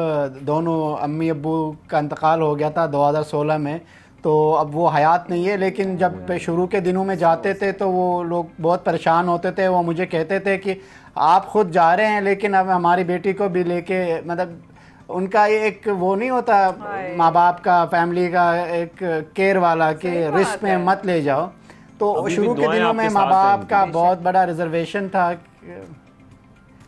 Speaker 5: دونوں, امی ابو کا انتقال ہو گیا تھا 2016 میں, تو اب وہ حیات نہیں ہے. لیکن جب شروع کے دنوں میں جاتے تھے تو وہ لوگ بہت پریشان ہوتے تھے, وہ مجھے کہتے تھے کہ آپ خود جا رہے ہیں لیکن اب ہماری بیٹی کو بھی لے کے, مطلب ان کا ایک وہ نہیں ہوتا ماں باپ کا, فیملی کا ایک کیئر والا کہ رسک میں مت لے جاؤ. تو شروع کے دنوں میں ماں باپ کا بہت بڑا ریزرویشن تھا.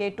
Speaker 4: K2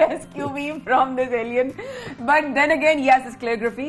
Speaker 2: rescue me from this alien. But then again, yes, it's calligraphy.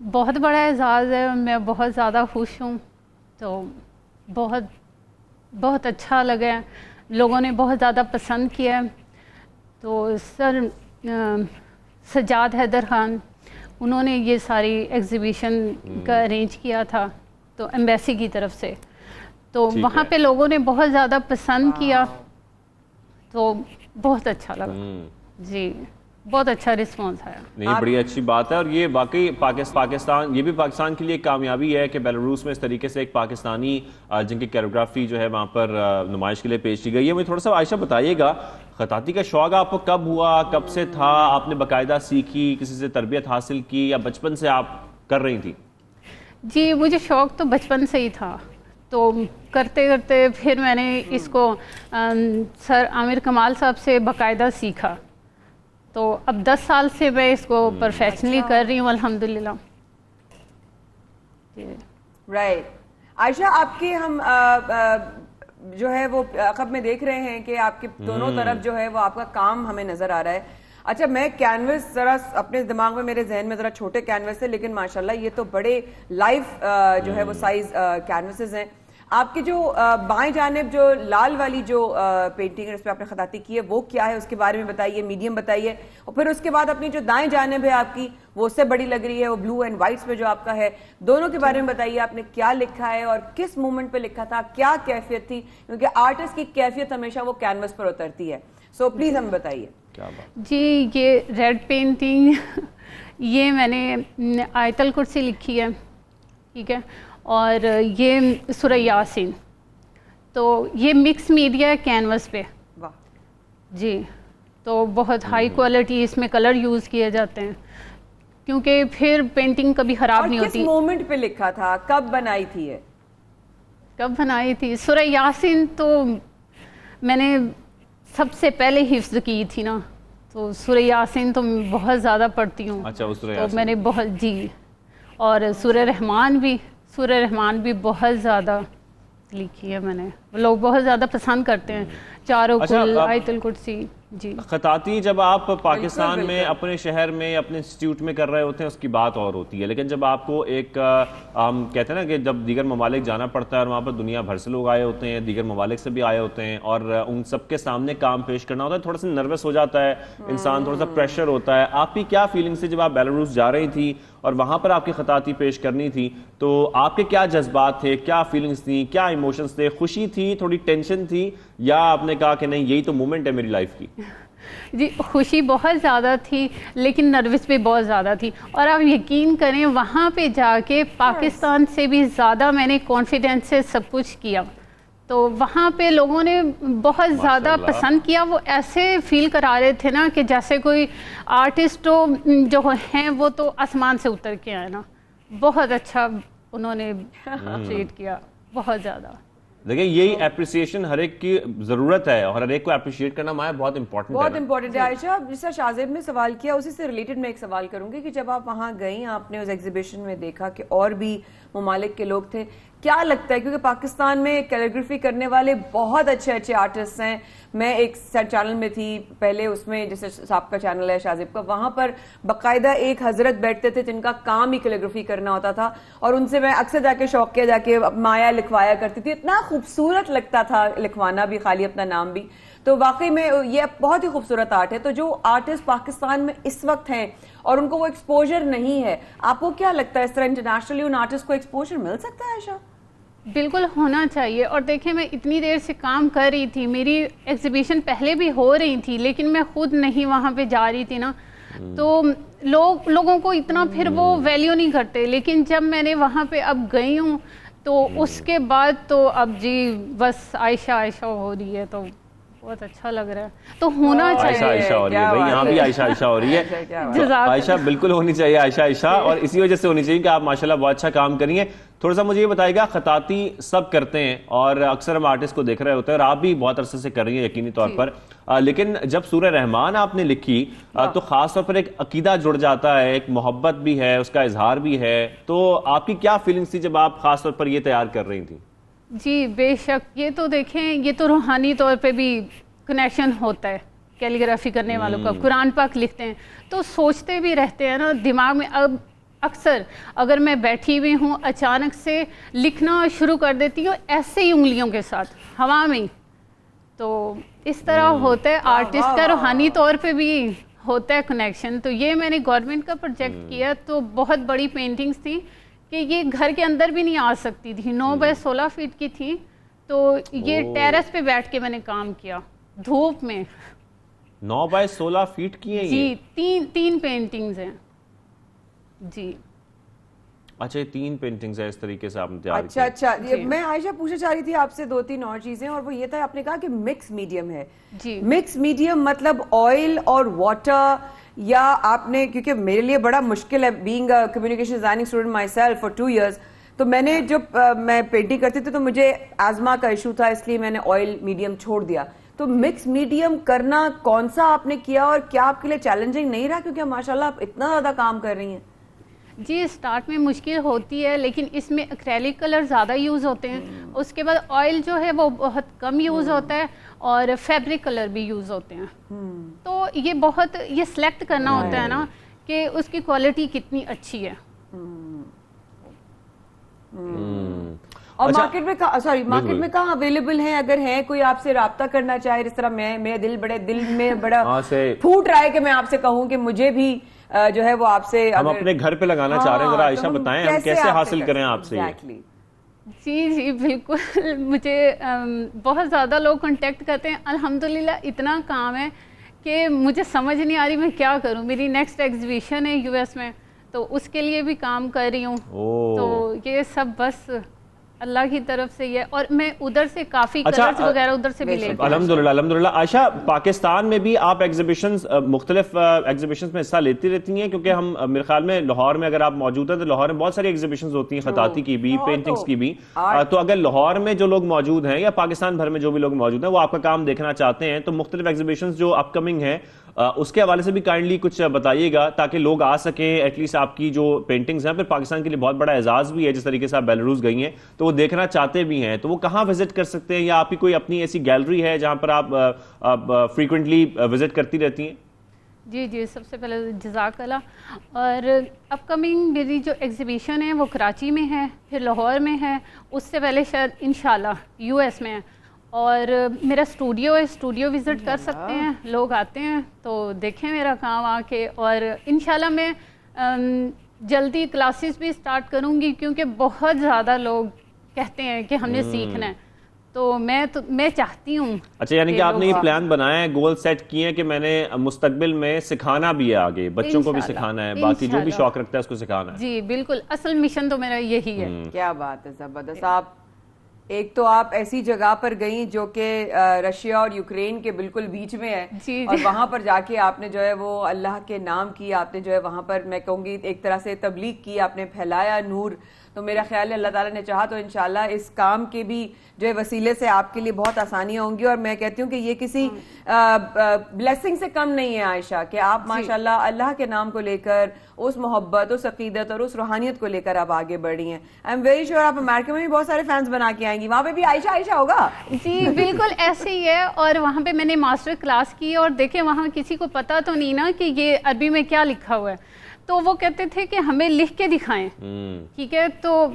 Speaker 6: بہت بڑا اعزاز ہے، میں بہت زیادہ خوش ہوں، تو بہت اچھا لگا ہے، لوگوں نے بہت زیادہ پسند کیا ہے۔ تو سر سجاد حیدر خان انہوں نے یہ ساری ایگزیبیشن کا ارینج کیا تھا، تو ایمبیسی کی طرف سے، تو وہاں پہ لوگوں نے بہت زیادہ پسند کیا، تو بہت اچھا لگا جی، بہت اچھا رسپانس آیا۔
Speaker 3: نہیں، بڑی اچھی بات ہے، اور یہ واقعی پاکستان، یہ بھی پاکستان کے لیے ایک کامیابی ہے کہ بیلاروس میں اس طریقے سے ایک پاکستانی جن کی کوریوگرافی جو ہے وہاں پر نمائش کے لیے پیش کی گئی ہے۔ مجھے تھوڑا سا عائشہ بتائیے گا، خطاطی کا شوق آپ کو کب ہوا، کب سے تھا، آپ نے باقاعدہ سیکھی، کسی سے تربیت حاصل کی، یا بچپن سے آپ کر رہی تھی؟
Speaker 6: جی مجھے شوق تو بچپن سے ہی تھا، تو کرتے کرتے پھر میں نے اس کو سر عامر کمال صاحب سے باقاعدہ سیکھا، تو اب 10 سال سے میں اس کو پروفیشنلی کر رہی ہوں الحمدللہ۔
Speaker 2: رائٹ عائشہ، آپ کے ہم جو ہے وہ عقب میں دیکھ رہے ہیں کہ آپ کے دونوں طرف جو ہے وہ آپ کا کام ہمیں نظر آ رہا ہے۔ اچھا، میں کینوس ذرا اپنے دماغ میں، میرے ذہن میں ذرا چھوٹے کینوس ہے، لیکن ماشاءاللہ یہ تو بڑے لائف جو ہے وہ سائز کینوسز ہیں۔ آپ کی جو بائیں جانب جو لال والی جو پینٹنگ ہے اس پہ آپ نے خطاطی کی ہے، وہ کیا ہے، اس کے بارے میں بتائیے، میڈیم بتائیے، اور پھر اس کے بعد اپنی جو دائیں جانب ہے آپ کی، وہ اس سے بڑی لگ رہی ہے، وہ بلو اینڈ وائٹس پہ جو آپ کا ہے، دونوں کے بارے میں بتائیے، آپ نے کیا لکھا ہے اور کس مومنٹ پہ لکھا تھا، کیا کیفیت تھی، کیونکہ آرٹسٹ کی کیفیت ہمیشہ وہ کینوس پر اترتی ہے۔ سو پلیز ہمیں بتائیے۔
Speaker 6: جی یہ ریڈ پینٹنگ یہ میں نے آیت الکرسی لکھی ہے، ٹھیک ہے، اور یہ سورہ یاسین، تو یہ مکس میڈیا ہے کینوس پہ جی، تو بہت ہائی کوالٹی اس میں کلر یوز کیے جاتے ہیں، کیونکہ پھر پینٹنگ کبھی خراب نہیں ہوتی۔
Speaker 2: کس مومنٹ پہ لکھا تھا، کب بنائی تھی ہے؟
Speaker 6: کب بنائی تھی؟ سورہ یاسین تو میں نے سب سے پہلے حفظ کی تھی نا، تو سورہ یاسین تو میں بہت زیادہ پڑھتی ہوں۔
Speaker 3: اچھا، اس
Speaker 6: تو میں نے بہت جی، اور سورہ رحمان بھی بہت زیادہ لکھی ہے میں نے، لوگ بہت زیادہ پسند کرتے ہیں، چاروں کل، آیت الکرسی۔ جی
Speaker 3: خطاطی جب آپ پاکستان میں اپنے شہر میں اپنے انسٹیٹیوٹ میں کر رہے ہوتے ہیں اس کی بات اور ہوتی ہے، لیکن جب آپ کو ایک ہم کہتے ہیں نا کہ جب دیگر ممالک جانا پڑتا ہے اور وہاں پر دنیا بھر سے لوگ آئے ہوتے ہیں، دیگر ممالک سے بھی آئے ہوتے ہیں، اور ان سب کے سامنے کام پیش کرنا ہوتا ہے، تھوڑا سا نروس ہو جاتا ہے انسان، تھوڑا سا پریشر ہوتا ہے۔ آپ کی کیا فیلنگس تھی جب آپ بیلاروس جا رہی تھی اور وہاں پر آپ کی خطاطی پیش کرنی تھی، تو آپ کے کیا جذبات تھے، کیا فیلنگس تھیں، کیا ایموشنز تھے؟ خوشی تھی، تھوڑی ٹینشن تھی، یا آپ نے کہا کہ نہیں یہی تو مومنٹ ہے میری لائف کی؟
Speaker 6: جی خوشی بہت زیادہ تھی، لیکن نروس بھی بہت زیادہ تھی، اور آپ یقین کریں وہاں پہ جا کے پاکستان سے بھی زیادہ میں نے کانفیڈنس سے سب کچھ کیا، تو وہاں پہ لوگوں نے بہت زیادہ پسند کیا، وہ ایسے فیل کرا رہے تھے نا کہ جیسے کوئی آرٹسٹ جو ہیں وہ تو آسمان سے اتر کے آئے نا، بہت اچھا انہوں نے ٹریٹ کیا، بہت زیادہ۔
Speaker 3: دیکھیں یہی اپریسیشن ہر ایک کی ضرورت ہے، اور ہر ایک کو اپریشیٹ کرنا مایا بہت امپورٹنٹ ہے۔
Speaker 2: عائشہ، جس طرح شاہزیب نے سوال کیا اسی سے ریلیٹڈ میں ایک سوال کروں گی کہ جب آپ وہاں گئیں، آپ نے اس ایگزیبیشن میں دیکھا کہ اور بھی ممالک کے لوگ تھے، کیا لگتا ہے، کیونکہ پاکستان میں کیلیگرافی کرنے والے بہت اچھے اچھے آرٹسٹ ہیں، میں ایک چینل میں تھی پہلے، اس میں جیسے صاحب کا چینل ہے شاہزیب کا، وہاں پر باقاعدہ ایک حضرت بیٹھتے تھے جن کا کام ہی کیلیگرافی کرنا ہوتا تھا، اور ان سے میں اکثر جا کے شوق کیا جا کے مایا لکھوایا کرتی تھی، اتنا خوبصورت لگتا تھا لکھوانا بھی، خالی اپنا نام بھی، تو واقعی میں یہ بہت ہی خوبصورت آرٹ ہے۔ تو جو آرٹسٹ پاکستان میں اس وقت ہیں اور ان کو وہ ایکسپوجر نہیں ہے، آپ کو کیا لگتا ہے اس طرح انٹرنیشنلی ان آرٹسٹ کو ایکسپوجر مل سکتا ہے عائشہ؟
Speaker 6: بالکل ہونا چاہیے، اور دیکھیں میں اتنی دیر سے کام کر رہی تھی، میری ایگزیبیشن پہلے بھی ہو رہی تھی، لیکن میں خود نہیں وہاں پہ جا رہی تھی نا، تو لوگوں کو اتنا پھر وہ ویلیو نہیں کرتے، لیکن جب میں نے وہاں پہ اب گئی ہوں تو اس کے بعد تو اب جی بس عائشہ ہو رہی ہے، تو بہت اچھا لگ رہا ہے، تو ہونا چاہیے۔
Speaker 3: عائشہ ہو رہی ہے بھائی، یہاں بھی عائشہ ہو رہی ہے، عائشہ بالکل ہونی چاہیے عائشہ، اور اسی وجہ سے ہونی چاہیے کہ آپ ماشاءاللہ بہت اچھا کام کریے۔ تھوڑا سا مجھے یہ بتائے گا، خطاطی سب کرتے ہیں اور اکثر ہم آرٹسٹ کو دیکھ رہے ہوتے ہیں، اور آپ بھی بہت عرصے سے کر رہی ہیں یقینی طور پر، لیکن جب سورہ رحمان آپ نے لکھی تو خاص طور پر ایک عقیدہ جڑ جاتا ہے، ایک محبت بھی ہے، اس کا اظہار بھی ہے، تو آپ کی کیا فیلنگس تھی جب آپ خاص طور پر یہ تیار کر رہی تھیں؟
Speaker 6: جی بے شک، یہ تو دیکھیں یہ تو روحانی طور پہ بھی کنیکشن ہوتا ہے کیلیگرافی کرنے والوں کا، قرآن پاک لکھتے ہیں تو سوچتے بھی رہتے ہیں نا دماغ میں، اکثر اگر میں بیٹھی ہوئی ہوں اچانک سے لکھنا شروع کر دیتی ہوں ایسے ہی انگلیوں کے ساتھ ہوا میں ہی. تو اس طرح ہوتا ہے آرٹسٹ کا روحانی طور پہ بھی ہوتا ہے کنیکشن. تو یہ میں نے گورنمنٹ کا پروجیکٹ کیا تو بہت بڑی پینٹنگز تھی کہ یہ گھر کے اندر بھی نہیں آ سکتی تھی, 9x16 فیٹ کی تھی. تو یہ ٹیرس پہ بیٹھ کے میں نے کام کیا دھوپ میں.
Speaker 3: 9x16 فیٹ کی ہیں
Speaker 6: جی, تین پینٹنگز ہیں جی.
Speaker 3: اچھا, یہ 3 پینٹنگز ہیں اس طریقے سے آپ نے تیار کی.
Speaker 2: اچھا, میں عائشہ پوچھنا چاہ رہی تھی آپ سے 2-3 اور چیزیں, اور وہ یہ تھا آپ نے کہا کہ مکس میڈیم ہے.
Speaker 6: جی,
Speaker 2: مکس میڈیم مطلب آئل اور واٹر, یا آپ نے, کیونکہ میرے لیے بڑا مشکل ہے being communication designing student my self for 2 years, تو میں نے جب میں پینٹنگ کرتی تھی تو مجھے آزما کا ایشو تھا, اس لیے میں نے آئل میڈیم چھوڑ دیا. تو مکس میڈیم کرنا کون سا آپ نے کیا, اور کیا آپ کے لیے چیلنجنگ نہیں رہا, کیونکہ ماشاءاللہ آپ اتنا زیادہ کام کر رہی ہیں؟
Speaker 6: جی اسٹارٹ میں مشکل ہوتی ہے, لیکن اس میں ایکریلک کلر زیادہ یوز ہوتے ہیں. اس کے بعد آئل جو ہے وہ بہت کم یوز ہوتا ہے, اور فیبرک کلر بھی یوز ہوتے ہیں. تو یہ بہت یہ سلیکٹ کرنا ہوتا ہے نا کہ اس کی کوالٹی کتنی اچھی ہے.
Speaker 2: اور مارکیٹ میں کہاں اویلیبل ہیں, اگر ہے کوئی آپ سے رابطہ کرنا چاہے, جس طرح میرے دل میں بڑا پھوٹ رہا ہے کہ میں آپ سے کہوں کہ مجھے بھی جو ہے وہ آپ سے
Speaker 3: ہم اپنے گھر پہ لگانا چاہ رہے ہیں, ذرا عائشہ بتائیں ہم کیسے حاصل کریں آپ سے؟
Speaker 6: جی بالکل, مجھے بہت زیادہ لوگ کانٹیکٹ کرتے ہیں. الحمدللہ اتنا کام ہے کہ مجھے سمجھ نہیں آ رہی میں کیا کروں. میری نیکسٹ ایگزیبیشن ہے US میں, تو اس کے لیے بھی کام کر رہی ہوں. تو یہ سب بس اللہ کی طرف سے یہ, اور میں ادھر سے کافی کلرز وغیرہ ادھر سے بھی لیتی ہوں.
Speaker 3: الحمدللہ. عائشہ, پاکستان میں بھی آپ ایگزیبیشنز, مختلف ایگزیبیشنز میں حصہ لیتی رہتی ہیں, کیونکہ ہم میرے خیال میں لاہور میں اگر آپ موجود ہیں تو لاہور میں بہت ساری ایگزیبیشنز ہوتی ہیں, خطاطی کی بھی, پینٹنگز کی بھی. تو اگر لاہور میں جو لوگ موجود ہیں یا پاکستان بھر میں جو بھی لوگ موجود ہیں وہ آپ کا کام دیکھنا چاہتے ہیں, تو مختلف ایگزیبیشنز جو اپ کمنگ ہیں اس کے حوالے سے بھی کائنڈلی کچھ بتائیے گا, تاکہ لوگ آ سکیں. ایٹ لیسٹ آپ کی جو پینٹنگز ہیں, پھر پاکستان کے لیے بہت بڑا اعزاز بھی ہے, جس طریقے سے آپ بیلاروس گئی ہیں تو وہ دیکھنا چاہتے بھی ہیں, تو وہ کہاں وزٹ کر سکتے ہیں, یا آپ کی کوئی اپنی ایسی گیلری ہے جہاں پر آپ فریکوینٹلی وزٹ کرتی رہتی ہیں؟
Speaker 6: جی, سب سے پہلے جزاک اللہ. اور اپ کمنگ میری جو ایگزیبیشن ہے وہ کراچی میں ہے, پھر لاہور میں ہے, اس سے پہلے شاید انشاءاللہ US میں ہے, اور میرا اسٹوڈیو ہے, اسٹوڈیو وزٹ کر سکتے ہیں, لوگ آتے ہیں تو دیکھیں میرا کام آ کے. اور انشاءاللہ میں جلدی کلاسز بھی اسٹارٹ کروں گی, کیونکہ بہت زیادہ لوگ کہتے ہیں کہ ہم نے سیکھنا ہے, تو میں چاہتی ہوں.
Speaker 3: اچھا, یعنی کہ آپ نے یہ پلان بنایا ہے, گول سیٹ کیے ہیں کہ میں نے مستقبل میں سکھانا بھی ہے, آگے بچوں کو بھی سکھانا ہے, باقی جو بھی شوق رکھتا ہے اس کو سکھانا ہے.
Speaker 6: جی بالکل, اصل مشن تو میرا یہی ہے.
Speaker 2: کیا بات ہے, زبردست. آپ ایک تو آپ ایسی جگہ پر گئیں جو کہ رشیا اور یوکرین کے بالکل بیچ میں ہے, اور وہاں پر جا کے آپ نے جو ہے وہ اللہ کے نام کی, آپ نے جو ہے وہاں پر میں کہوں گی ایک طرح سے تبلیغ کی, آپ نے پھیلایا نور. تو میرا خیال ہے اللہ تعالیٰ نے چاہا تو انشاءاللہ اس کام کے بھی جو ہے وسیلے سے آپ کے لیے بہت آسانیاں ہوں گی. اور میں کہتی ہوں کہ یہ کسی بلیسنگ سے کم نہیں ہے عائشہ, کہ آپ ماشاءاللہ اللہ کے نام کو لے کر اس محبت, اس عقیدت اور اس روحانیت کو لے کر آپ آگے بڑھی ہیں. آئی ایم ویری شیور آپ امریکہ میں بھی بہت سارے فینس بنا کے آئیں گی, وہاں پہ بھی عائشہ ہوگا.
Speaker 6: جی بالکل ایسے ہی ہے. اور وہاں پہ میں نے ماسٹر کلاس کی, اور دیکھیں وہاں کسی کو پتا تو نہیں نا کہ یہ عربی میں کیا لکھا ہوا ہے, تو وہ کہتے تھے کہ ہمیں لکھ کے دکھائیں. ٹھیک ہے, تو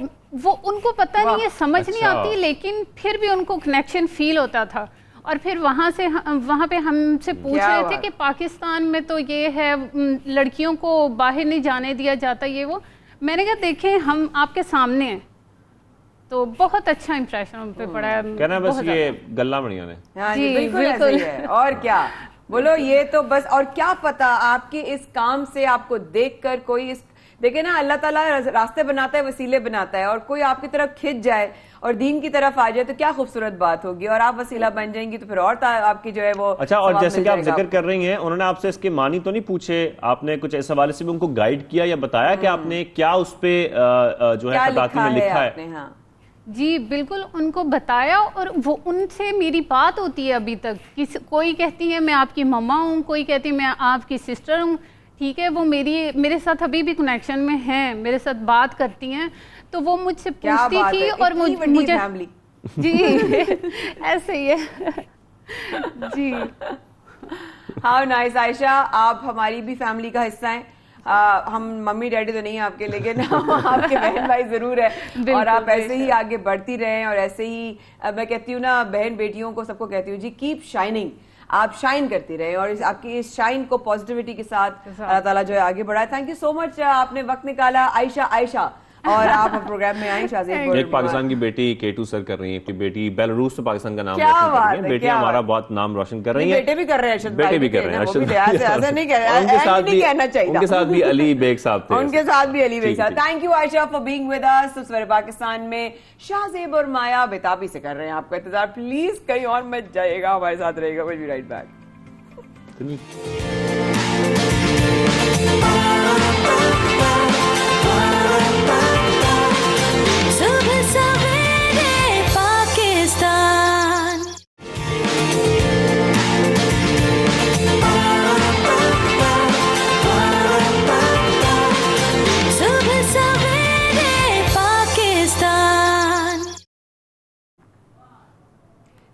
Speaker 6: وہ ان کو پتہ نہیں ہے, سمجھ نہیں آتی, لیکن پھر بھی ان کو کنیکشن فیل ہوتا تھا. اور پھر وہاں پہ ہم سے پوچھ رہے تھے کہ پاکستان میں تو یہ ہے لڑکیوں کو باہر نہیں جانے دیا جاتا, یہ وہ. میں نے کہا دیکھیں ہم آپ کے سامنے ہیں, تو بہت اچھا امپریشن ان پہ پڑا ہے.
Speaker 3: کہنا بس یہ گلا بڑھیا نے.
Speaker 2: جی بالکل ہے, اور کیا بولو, یہ تو بس. اور کیا پتا آپ کے اس کام سے آپ کو دیکھ کر کوئی اس, دیکھیں نا اللہ تعالیٰ راستے بناتا ہے, وسیلے بناتا ہے, اور کوئی آپ کی طرف کھنچ جائے اور دین کی طرف آ جائے تو کیا خوبصورت بات ہوگی, اور آپ وسیلہ بن جائیں گی تو پھر اور آپ کی جو ہے وہ.
Speaker 3: اچھا, اور جیسے کہ آپ ذکر کر رہی ہیں, انہوں نے آپ سے اس کے معنی تو نہیں پوچھے, آپ نے کچھ اس حوالے سے بھی ان کو گائیڈ کیا یا بتایا کہ آپ نے کیا اس پہ جو ہے خطاطی میں لکھا ہے؟
Speaker 6: جی بالکل, ان کو بتایا, اور وہ ان سے میری بات ہوتی ہے ابھی تک. کوئی کہتی ہے میں آپ کی مما ہوں, کوئی کہتی ہے میں آپ کی سسٹر ہوں. ٹھیک ہے, وہ میرے ساتھ ابھی بھی کنیکشن میں ہیں, میرے ساتھ بات کرتی ہیں, تو وہ مجھ سے پوچھتی تھی, اور مجھے جی ایسے ہی ہے. جی
Speaker 2: ہاؤ نائس. عائشہ, آپ ہماری بھی فیملی کا حصہ ہیں, ہم ممی ڈیڈی تو نہیں ہیں آپ کے, لیکن آپ کے بہن بھائی ضرور ہے, اور آپ ایسے ہی آگے بڑھتی رہیں, اور ایسے ہی میں کہتی ہوں نا بہن بیٹیوں کو سب کو کہتی ہوں جی کیپ شائننگ, آپ شائن کرتی رہے اور آپ کی اس شائن کو پازیٹیوٹی کے ساتھ اللہ تعالیٰ جو ہے آگے بڑھائے. تھینک یو سو مچ, آپ نے وقت نکالا. عائشہ اور آپ پروگرام میں آئیں. شاہزیب
Speaker 3: ایک پاکستان کی بیٹی K2 سر کر رہی ہے, بیٹی بیلاروس سے پاکستان کا نام
Speaker 2: کیا
Speaker 3: روشن کر
Speaker 2: بات
Speaker 3: رہی
Speaker 2: ہے,
Speaker 3: ہیں, بیٹی ہمارا بہت نام روشن کر رہی ہیں.
Speaker 2: بیٹے بھی کر رہے ہیں, ارشد
Speaker 3: بیٹے بھی کر رہے ہیں, ان کے ساتھ بھی علی بیگ صاحب تھے,
Speaker 2: ان کے ساتھ بھی علی بیگ صاحب. Thank you Ayesha for being with us. سویرے پاکستان میں شاہزیب اور مایا بیتابی سے کر رہے ہیں آپ کا انتظار. پلیز کہیں اور مت جائیے گا, ہمارے ساتھ رہے گا. We'll be right back.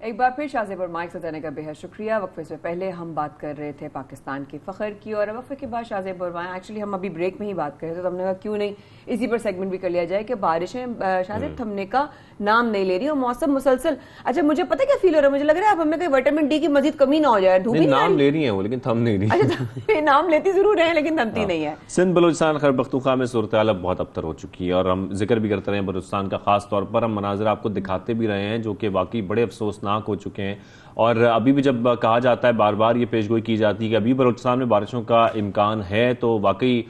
Speaker 2: ایک بار پھر شاہزیب اور مائک سے دینے کا بہت شکریہ. وقفے سے پہلے ہم بات کر رہے تھے پاکستان کے فخر کی, اور وقفے کے بعد شاہزیب اور مائک ایکچولی ہم ابھی بریک میں ہی بات کر رہے تھے, تو ہم نے کہا کیوں نہیں اسی پر سیگمنٹ بھی کر لیا جائے کہ بارشیں شاہزیب تھمنے کا نام نہیں لے رہی اور موسم مسلسل. اچھا مجھے پتہ کیا فیل ہو رہا ہے, مجھے لگ رہا ہے اب ہمیں کوئی وٹامن ڈی کی مزید کمی نہ ہو جائے.
Speaker 3: نام لے رہی ہیں وہ لیکن تھم نہیں رہی.
Speaker 2: اچھا نام لیتی ضرور ہے لیکن تھمتی نہیں ہے.
Speaker 3: سندھ بلوچستان خیبر پختونخوا میں صورتحال اب بہت ابتر ہو چکی ہے, اور ہم ذکر بھی کرتے رہے ہیں بلوچستان کا. خاص طور پر ہم مناظر آپ کو دکھاتے بھی رہے ہیں جو کہ واقعی بڑے افسوسناک ہو چکے ہیں, اور ابھی بھی جب کہا جاتا ہے بار بار یہ پیشگوئی کی جاتی ہے کہ ابھی بلوچستان میں بارشوں کا امکان ہے, تو واقعی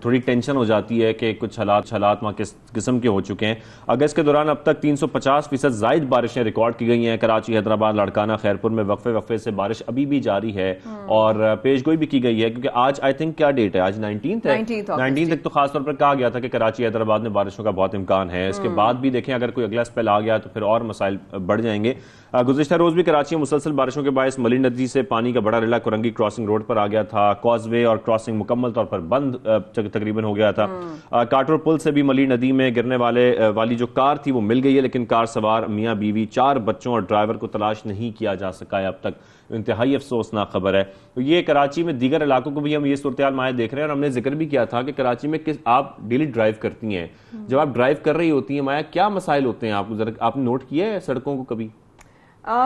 Speaker 3: تھوڑی ٹینشن ہو جاتی ہے کہ کچھ حالات وہاں کس قسم کے ہو چکے ہیں. اگست کے دوران اب تک 350% زائد بارشیں ریکارڈ کی گئی ہیں. کراچی, حیدرآباد, لاڑکانہ, خیرپور میں وقفے سے بارش ابھی بھی جاری ہے, اور پیشگوئی بھی کی گئی ہے کیونکہ آج آئی تھنک کیا ڈیٹ ہے, آج 19 تک تو خاص طور پر کہا گیا تھا کہ کراچی, حیدرآباد میں بارشوں کا بہت امکان ہے. اس کے بعد بھی دیکھیں اگر کوئی اگلا اسپیل آ گیا تو پھر اور مسائل بڑھ جائیں گے. گزشتہ روز بھی کراچی میں مسلسل بارشوں کے باعث ملی ندی سے پانی کا بڑا ریلا کرنگی کراسنگ روڈ پر آ گیا تھا. کاز وے اور کراسنگ مکمل طور پر بند تقریباً ہو گیا تھا. کاٹور پل سے بھی ملی ندی میں گرنے والی جو کار تھی وہ مل گئی ہے, لیکن کار سوار میاں بیوی 4 بچوں اور ڈرائیور کو تلاش نہیں کیا جا سکا ہے اب تک. انتہائی افسوسناک خبر ہے. یہ کراچی میں دیگر علاقوں کو بھی ہم یہ صورتحال مائع دیکھ رہے ہیں, اور ہم نے ذکر بھی کیا تھا کہ کراچی میں آپ ڈیلی ڈرائیو کرتی ہیں, جب آپ ڈرائیو کر رہی ہوتی ہیں مائع کیا مسائل ہوتے ہیں آپ نے نوٹ کیا ہے سڑکوں کو کبھی؟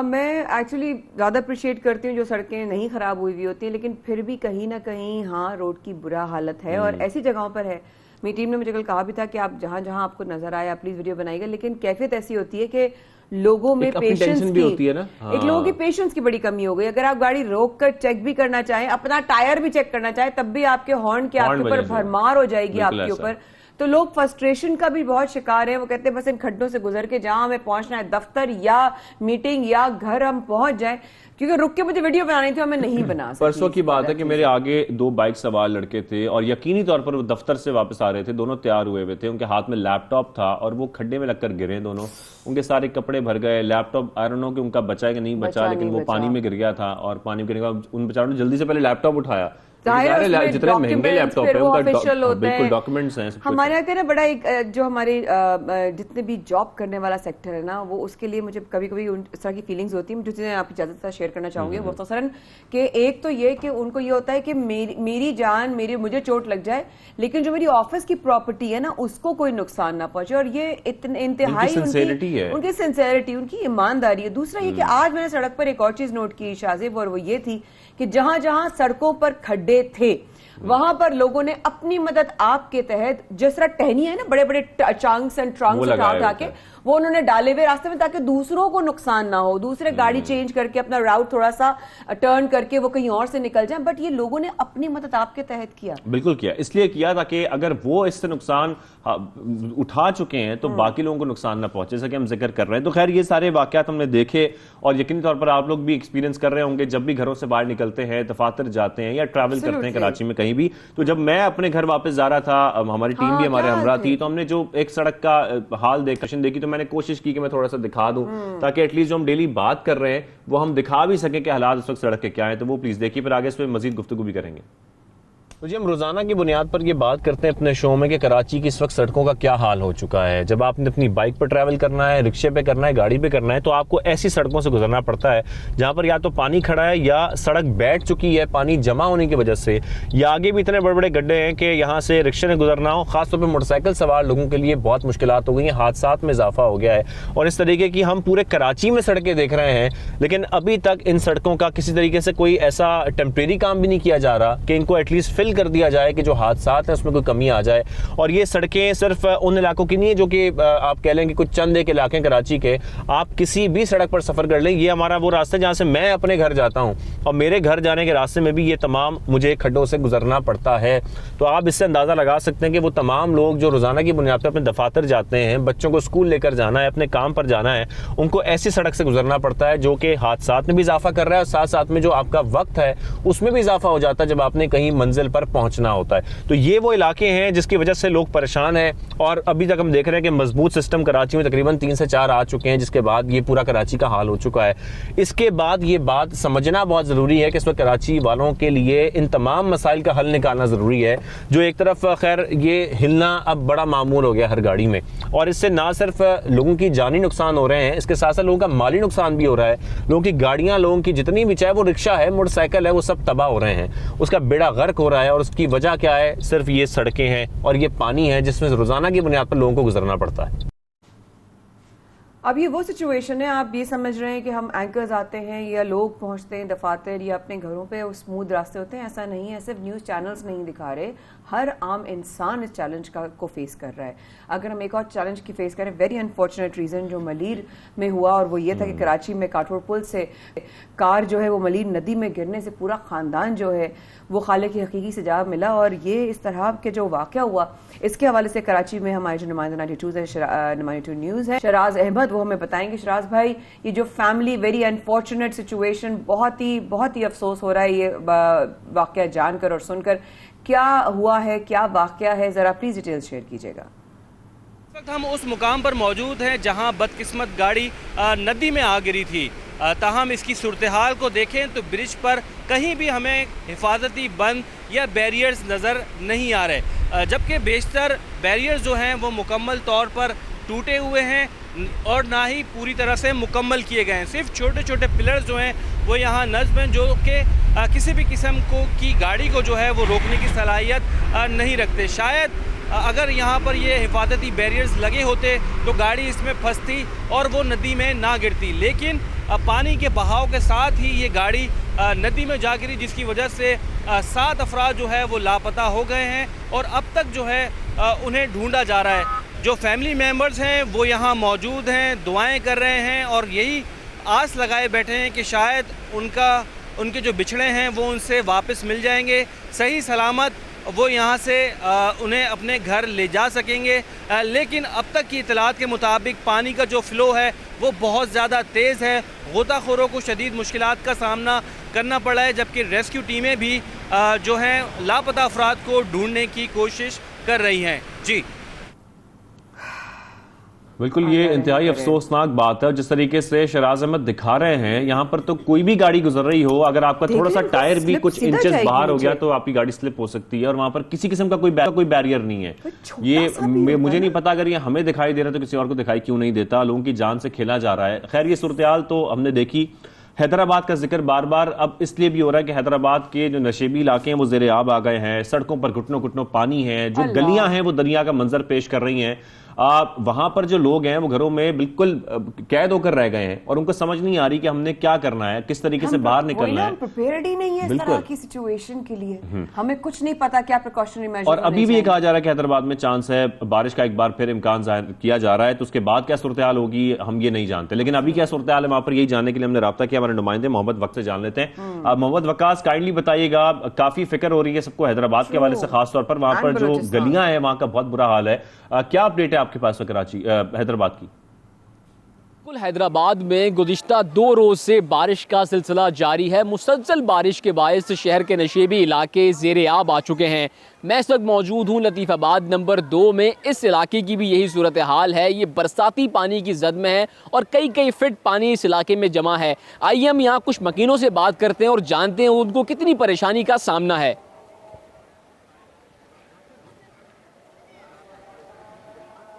Speaker 2: میں ایکچولی زیادہ اپریشیٹ کرتی ہوں جو سڑکیں نہیں خراب ہوئی ہوتی ہیں, لیکن پھر بھی کہیں نہ کہیں ہاں روڈ کی برا حالت ہے, اور ایسی جگہوں پر ہے. میری ٹیم نے مجھے کل کہا بھی تھا کہ آپ جہاں جہاں آپ کو نظر آیا پلیز ویڈیو بنائیے گا, لیکن کیفیت ایسی ہوتی ہے کہ لوگوں میں پیشنس کی ایک لوگوں کی پیشنس کی بڑی کمی ہو گئی. اگر آپ گاڑی روک کر چیک بھی کرنا چاہیں, اپنا ٹائر بھی چیک کرنا چاہیں, تب بھی آپ کے ہارن کے آپ کے اوپر بھرمار ہو جائے گی آپ کے اوپر. تو لوگ فرسٹریشن کا بھی بہت شکار ہیں. وہ کہتے ہیں بس ان کھڈوں سے گزر کے جہاں ہمیں پہنچنا ہے, دفتر یا میٹنگ یا گھر, ہم پہنچ جائیں, کیونکہ رک کے مجھے ویڈیو بنانی تھی اور میں نہیں بنا سکتی.
Speaker 3: پرسوں کی بات ہے کہ میرے آگے 2 بائک سوار لڑکے تھے, اور یقینی طور پر وہ دفتر سے واپس آ رہے تھے, دونوں تیار ہوئے ہوئے تھے, ان کے ہاتھ میں لیپ ٹاپ تھا, اور وہ کھڈے میں لگ کر گرے دونوں. ان کے سارے کپڑے بھر گئے, لیپ ٹاپ آئی ڈونٹ نو کہ ان کا بچا ہے کہ نہیں بچا, لیکن وہ پانی میں گر گیا تھا, اور پانی میں گرنے کے بعد ان بیچاروں نے جلدی سے پہلے لیپ ٹاپ اٹھایا. جتنے مہنگے لیپ ٹاپ ہیں بالکل ڈاکومنٹس ہیں.
Speaker 2: ہمارے یہاں کا بڑا ایک جو ہمارے جتنے بھی جاب کرنے والا سیکٹر ہے نا, وہ اس کے لیے مجھے کبھی کبھی اس طرح کی فیلنگز ہوتی ہیں, جو چیزیں آپ اجازت سے شیئر کرنا چاہوں گی مختصراً. کہ ایک تو یہ کہ ان کو یہ ہوتا ہے کہ میری جان مجھے چوٹ لگ جائے, لیکن جو میری آفس کی پراپرٹی ہے نا اس کو کوئی نقصان نہ پہنچے, اور یہ انتہائی ان کی سنسیئرٹی, ان کی ایمانداری ہے. دوسرا یہ کہ آج میں نے سڑک پر ایک اور چیز نوٹ کی شاہزیب, اور وہ یہ تھی کہ جہاں جہاں سڑکوں پر کھڈے تھے وہاں پر لوگوں نے اپنی مدد آپ کے تحت, جس طرح ٹہنی ہے نا بڑے بڑے چانکس اینڈ ٹرانکس اٹھا کے وہ انہوں نے ڈالے ہوئے راستے میں, تاکہ دوسروں کو نقصان نہ ہو, دوسرے گاڑی چینج کر کے اپنا راؤٹ تھوڑا سا ٹرن کر کے وہ کہیں اور سے نکل جائیں. بٹ یہ لوگوں نے اپنی مدد آپ کے تحت کیا,
Speaker 3: بالکل کیا, اس لیے کیا تاکہ اگر وہ اس سے نقصان اٹھا چکے ہیں تو باقی لوگوں کو نقصان نہ پہنچے, جیسا کہ ہم ذکر کر رہے ہیں. تو خیر یہ سارے واقعات ہم نے دیکھے, اور یقینی طور پر آپ لوگ بھی ایکسپیرینس کر رہے ہوں گے جب بھی گھروں سے باہر نکلتے ہیں, دفاتر جاتے ہیں یا ٹریول کرتے ہیں کراچی میں کہیں بھی. تو جب میں اپنے گھر واپس جا رہا تھا, ہماری ٹیم بھی ہمارے ہمراہ تھی, تو ہم نے جو ایک سڑک کا حال دیکھی تو میں نے کوشش کی کہ میں تھوڑا سا دکھا دوں, تاکہ ایٹ لیسٹ جو ہم ڈیلی بات کر رہے ہیں وہ ہم دکھا بھی سکیں کہ حالات اس وقت سڑک کے کیا ہیں. تو وہ پلیز دیکھیے, پھر آگے اس پہ مزید گفتگو بھی کریں گے. تو جی ہم روزانہ کی بنیاد پر یہ بات کرتے ہیں اپنے شو میں کہ کراچی کی اس وقت سڑکوں کا کیا حال ہو چکا ہے. جب آپ نے اپنی بائک پر ٹریول کرنا ہے, رکشے پہ کرنا ہے, گاڑی پہ کرنا ہے, تو آپ کو ایسی سڑکوں سے گزرنا پڑتا ہے جہاں پر یا تو پانی کھڑا ہے یا سڑک بیٹھ چکی ہے پانی جمع ہونے کی وجہ سے, یا آگے بھی اتنے بڑے بڑے گڈھے ہیں کہ یہاں سے رکشے نے گزرنا ہو. خاص طور پہ موٹر سائیکل سوار لوگوں کے لیے بہت مشکلات ہو گئی ہیں, حادثات میں اضافہ ہو گیا ہے. اور اس طریقے کی ہم پورے کراچی میں سڑکیں دیکھ رہے ہیں, لیکن ابھی تک ان سڑکوں کا کسی طریقے سے کوئی ایسا ٹیمپریری کام بھی نہیں کیا جا رہا کہ ان کو ایٹ لیسٹ فل کر دیا جائے کہ جو حادثات ہیں اس میں کوئی کمی آ جائے. اور یہ سڑکیں صرف ان علاقوں کی نہیں ہے جو کہ آپ کہہ لیں کہ کچھ چند ایک علاقے کراچی کے, آپ کسی بھی سڑک پر سفر کر لیں, یہ ہمارا وہ راستہ جہاں سے میں اپنے گھر جاتا ہوں, اور میرے گھر جانے کے راستے میں بھی یہ تمام مجھے کھڈوں سے گزرنا پڑتا ہے. تو آپ اس سے اندازہ لگا سکتے ہیں کہ وہ تمام لوگ جو روزانہ کی بنیاد پر اپنے دفاتر جاتے ہیں, بچوں کو اسکول لے کر جانا ہے, اپنے کام پر جانا ہے, ان کو ایسی سڑک سے گزرنا پڑتا ہے جو کہ حادثات میں بھی اضافہ کر رہا ہے, اور ساتھ ساتھ میں جو آپ کا وقت ہے اس میں بھی اضافہ ہو جاتا ہے جب آپ نے کہیں منزل پر پہنچنا ہوتا ہے. تو یہ وہ علاقے ہیں جس کی وجہ سے لوگ پریشان ہیں, اور ابھی تک ہم دیکھ رہے ہیں کہ مضبوط سسٹم کراچی میں تقریباً 3 سے 4 آ چکے ہیں, جس کے بعد یہ پورا کراچی کا حال ہو چکا ہے. اس کے بعد یہ بات سمجھنا بہت ضروری ہے کہ اس وقت کراچی والوں کے لیے ان تمام مسائل کا حل نکالنا ضروری ہے. جو ایک طرف خیر یہ ہلنا اب بڑا معمول ہو گیا ہر گاڑی میں, اور اس سے نہ صرف لوگوں کی جانی نقصان ہو رہے ہیں, اس کے ساتھ ساتھ لوگوں کا مالی نقصان بھی ہو رہا ہے. لوگوں کی گاڑیاں, لوگوں کی جتنی بھی, چاہے وہ رکشہ ہے, موٹر سائیکل ہے, وہ سب تباہ ہو رہے ہیں. اس کا بیڑا غرق ہو رہا ہے, اور اس کی وجہ کیا ہے؟ صرف یہ سڑکیں ہیں اور یہ پانی ہے جس میں روزانہ کی بنیاد پر لوگوں کو گزرنا پڑتا ہے.
Speaker 2: اب یہ وہ سچویشن ہے, آپ یہ سمجھ رہے ہیں کہ ہم اینکرز آتے ہیں یا لوگ پہنچتے ہیں دفاتر یا اپنے گھروں پہ اسموتھ راستے ہوتے ہیں, ایسا نہیں ہے. صرف نیوز چینلز نہیں دکھا رہے, ہر عام انسان اس چیلنج کو فیس کر رہا ہے. اگر ہم ایک اور چیلنج کی فیس کریں, ویری انفارچونیٹ ریزن جو ملیر میں ہوا, اور وہ یہ تھا کہ کراچی میں کاٹھور پل سے کار جو ہے وہ ملیر ندی میں گرنے سے پورا خاندان جو ہے وہ خالے کی حقیقی سے جا ملا. اور یہ اس طرح کے جو واقعہ ہوا, اس کے حوالے سے کراچی میں ہمارے جو نمائندہ 92 نیوز ہے شراز احمد, وہ ہمیں بتائیں گے. شراز بھائی, یہ جو فیملی ویری انفارچونیٹ سچویشن, بہت ہی افسوس ہو رہا ہے یہ واقعہ جان کر اور سن کر. کیا ہوا ہے, کیا واقعہ ہے, ذرا پلیز ڈیٹیل شیئر کیجیے گا.
Speaker 7: اس وقت ہم اس مقام پر موجود ہیں جہاں بدقسمت گاڑی ندی میں آ گری تھی. تاہم اس کی صورتحال کو دیکھیں تو برج پر کہیں بھی ہمیں حفاظتی بند یا بیریئرز نظر نہیں آ رہے, جبکہ بیشتر بیریئرز جو ہیں وہ مکمل طور پر ٹوٹے ہوئے ہیں اور نہ ہی پوری طرح سے مکمل کیے گئے ہیں. صرف چھوٹے چھوٹے پلرز جو ہیں وہ یہاں نصب ہیں, جو کہ کسی بھی قسم کی گاڑی کو جو ہے وہ روکنے کی صلاحیت نہیں رکھتے. شاید اگر یہاں پر یہ حفاظتی بیریئرز لگے ہوتے تو گاڑی اس میں پھنستی اور وہ ندی میں نہ گرتی, لیکن پانی کے بہاؤ کے ساتھ ہی یہ گاڑی ندی میں جا گری, جس کی وجہ سے 7 افراد جو ہے وہ لاپتہ ہو گئے ہیں اور اب تک جو ہے انہیں ڈھونڈا جا رہا ہے. جو فیملی ممبرز ہیں وہ یہاں موجود ہیں, دعائیں کر رہے ہیں اور یہی آس لگائے بیٹھے ہیں کہ شاید ان کے جو بچھڑے ہیں وہ ان سے واپس مل جائیں گے, صحیح سلامت وہ یہاں سے انہیں اپنے گھر لے جا سکیں گے. لیکن اب تک کی اطلاعات کے مطابق پانی کا جو فلو ہے وہ بہت زیادہ تیز ہے, غوطہ خوروں کو شدید مشکلات کا سامنا کرنا پڑا ہے, جبکہ ریسکیو ٹیمیں بھی جو ہیں لاپتہ افراد کو ڈھونڈنے کی کوشش کر رہی ہیں. جی
Speaker 3: بالکل, یہ انتہائی افسوسناک بات ہے. جس طریقے سے شراز احمد دکھا رہے ہیں, یہاں پر تو کوئی بھی گاڑی گزر رہی ہو, اگر آپ کا تھوڑا سا ٹائر بھی کچھ انچز باہر ہو گیا تو آپ کی گاڑی سلپ ہو سکتی ہے, اور وہاں پر کسی قسم کا کوئی بیریئر نہیں ہے. یہ مجھے نہیں پتا اگر یہ ہمیں دکھائی دے رہا ہے تو کسی اور کو دکھائی کیوں نہیں دیتا. لوگوں کی جان سے کھیلا جا رہا ہے. خیر, یہ صورتحال تو ہم نے دیکھی. حیدرآباد کا ذکر بار بار اب اس لیے بھی ہو رہا ہے کہ حیدرآباد کے جو نشیبی علاقے ہیں وہ زیر آب آ گئے ہیں, سڑکوں پر گھٹنوں پانی ہے, جو گلیاں ہیں وہ دریا کا منظر پیش کر رہی ہیں. وہاں پر جو لوگ ہیں وہ گھروں میں بالکل قید ہو کر رہ گئے ہیں, اور ان کو سمجھ نہیں آ رہی کہ ہم نے کیا کرنا ہے, کس طریقے سے باہر نکلنا ہے.
Speaker 2: ہم پریپیئرڈ ہی نہیں ہے اس طرح کی سچویشن کے لیے, ہمیں کچھ نہیں پتا کیا پریکاشنری میجر.
Speaker 3: اور ابھی بھی یہ کہا جا رہا ہے کہ حیدرآباد میں چانس ہے بارش کا, ایک بار پھر امکان ظاہر کیا جا رہا ہے. تو اس کے بعد کیا صورتحال ہوگی ہم یہ نہیں جانتے, لیکن ابھی کیا صورتحال ہے وہاں پر یہی جاننے کے لیے ہم نے رابطہ کیا. ہمارے نمائندے محمد وقت سے جان لیتے ہیں. محمد وقاص, کائنڈلی بتائیے گا, کافی فکر ہو رہی ہے سب کو حیدرآباد کے حوالے سے, خاص طور پر وہاں پر جو گلیاں ہیں وہاں کا بہت برا حال ہے. کیا اپڈیٹ ہے آپ کے پاس کراچی حیدرآباد کی؟
Speaker 8: حیدرآباد میں گزشتہ 2 روز سے بارش کا سلسلہ جاری ہے. مسلسل بارش کے باعث شہر کے نشیبی علاقے زیر آب آ چکے ہیں. میں اس وقت موجود ہوں لطیف آباد نمبر 2 میں. اس علاقے کی بھی یہی صورتحال ہے, یہ برساتی پانی کی زد میں ہے اور کئی فٹ پانی اس علاقے میں جمع ہے. آئیے ہم یہاں کچھ مکینوں سے بات کرتے ہیں اور جانتے ہیں ان کو کتنی پریشانی کا سامنا ہے.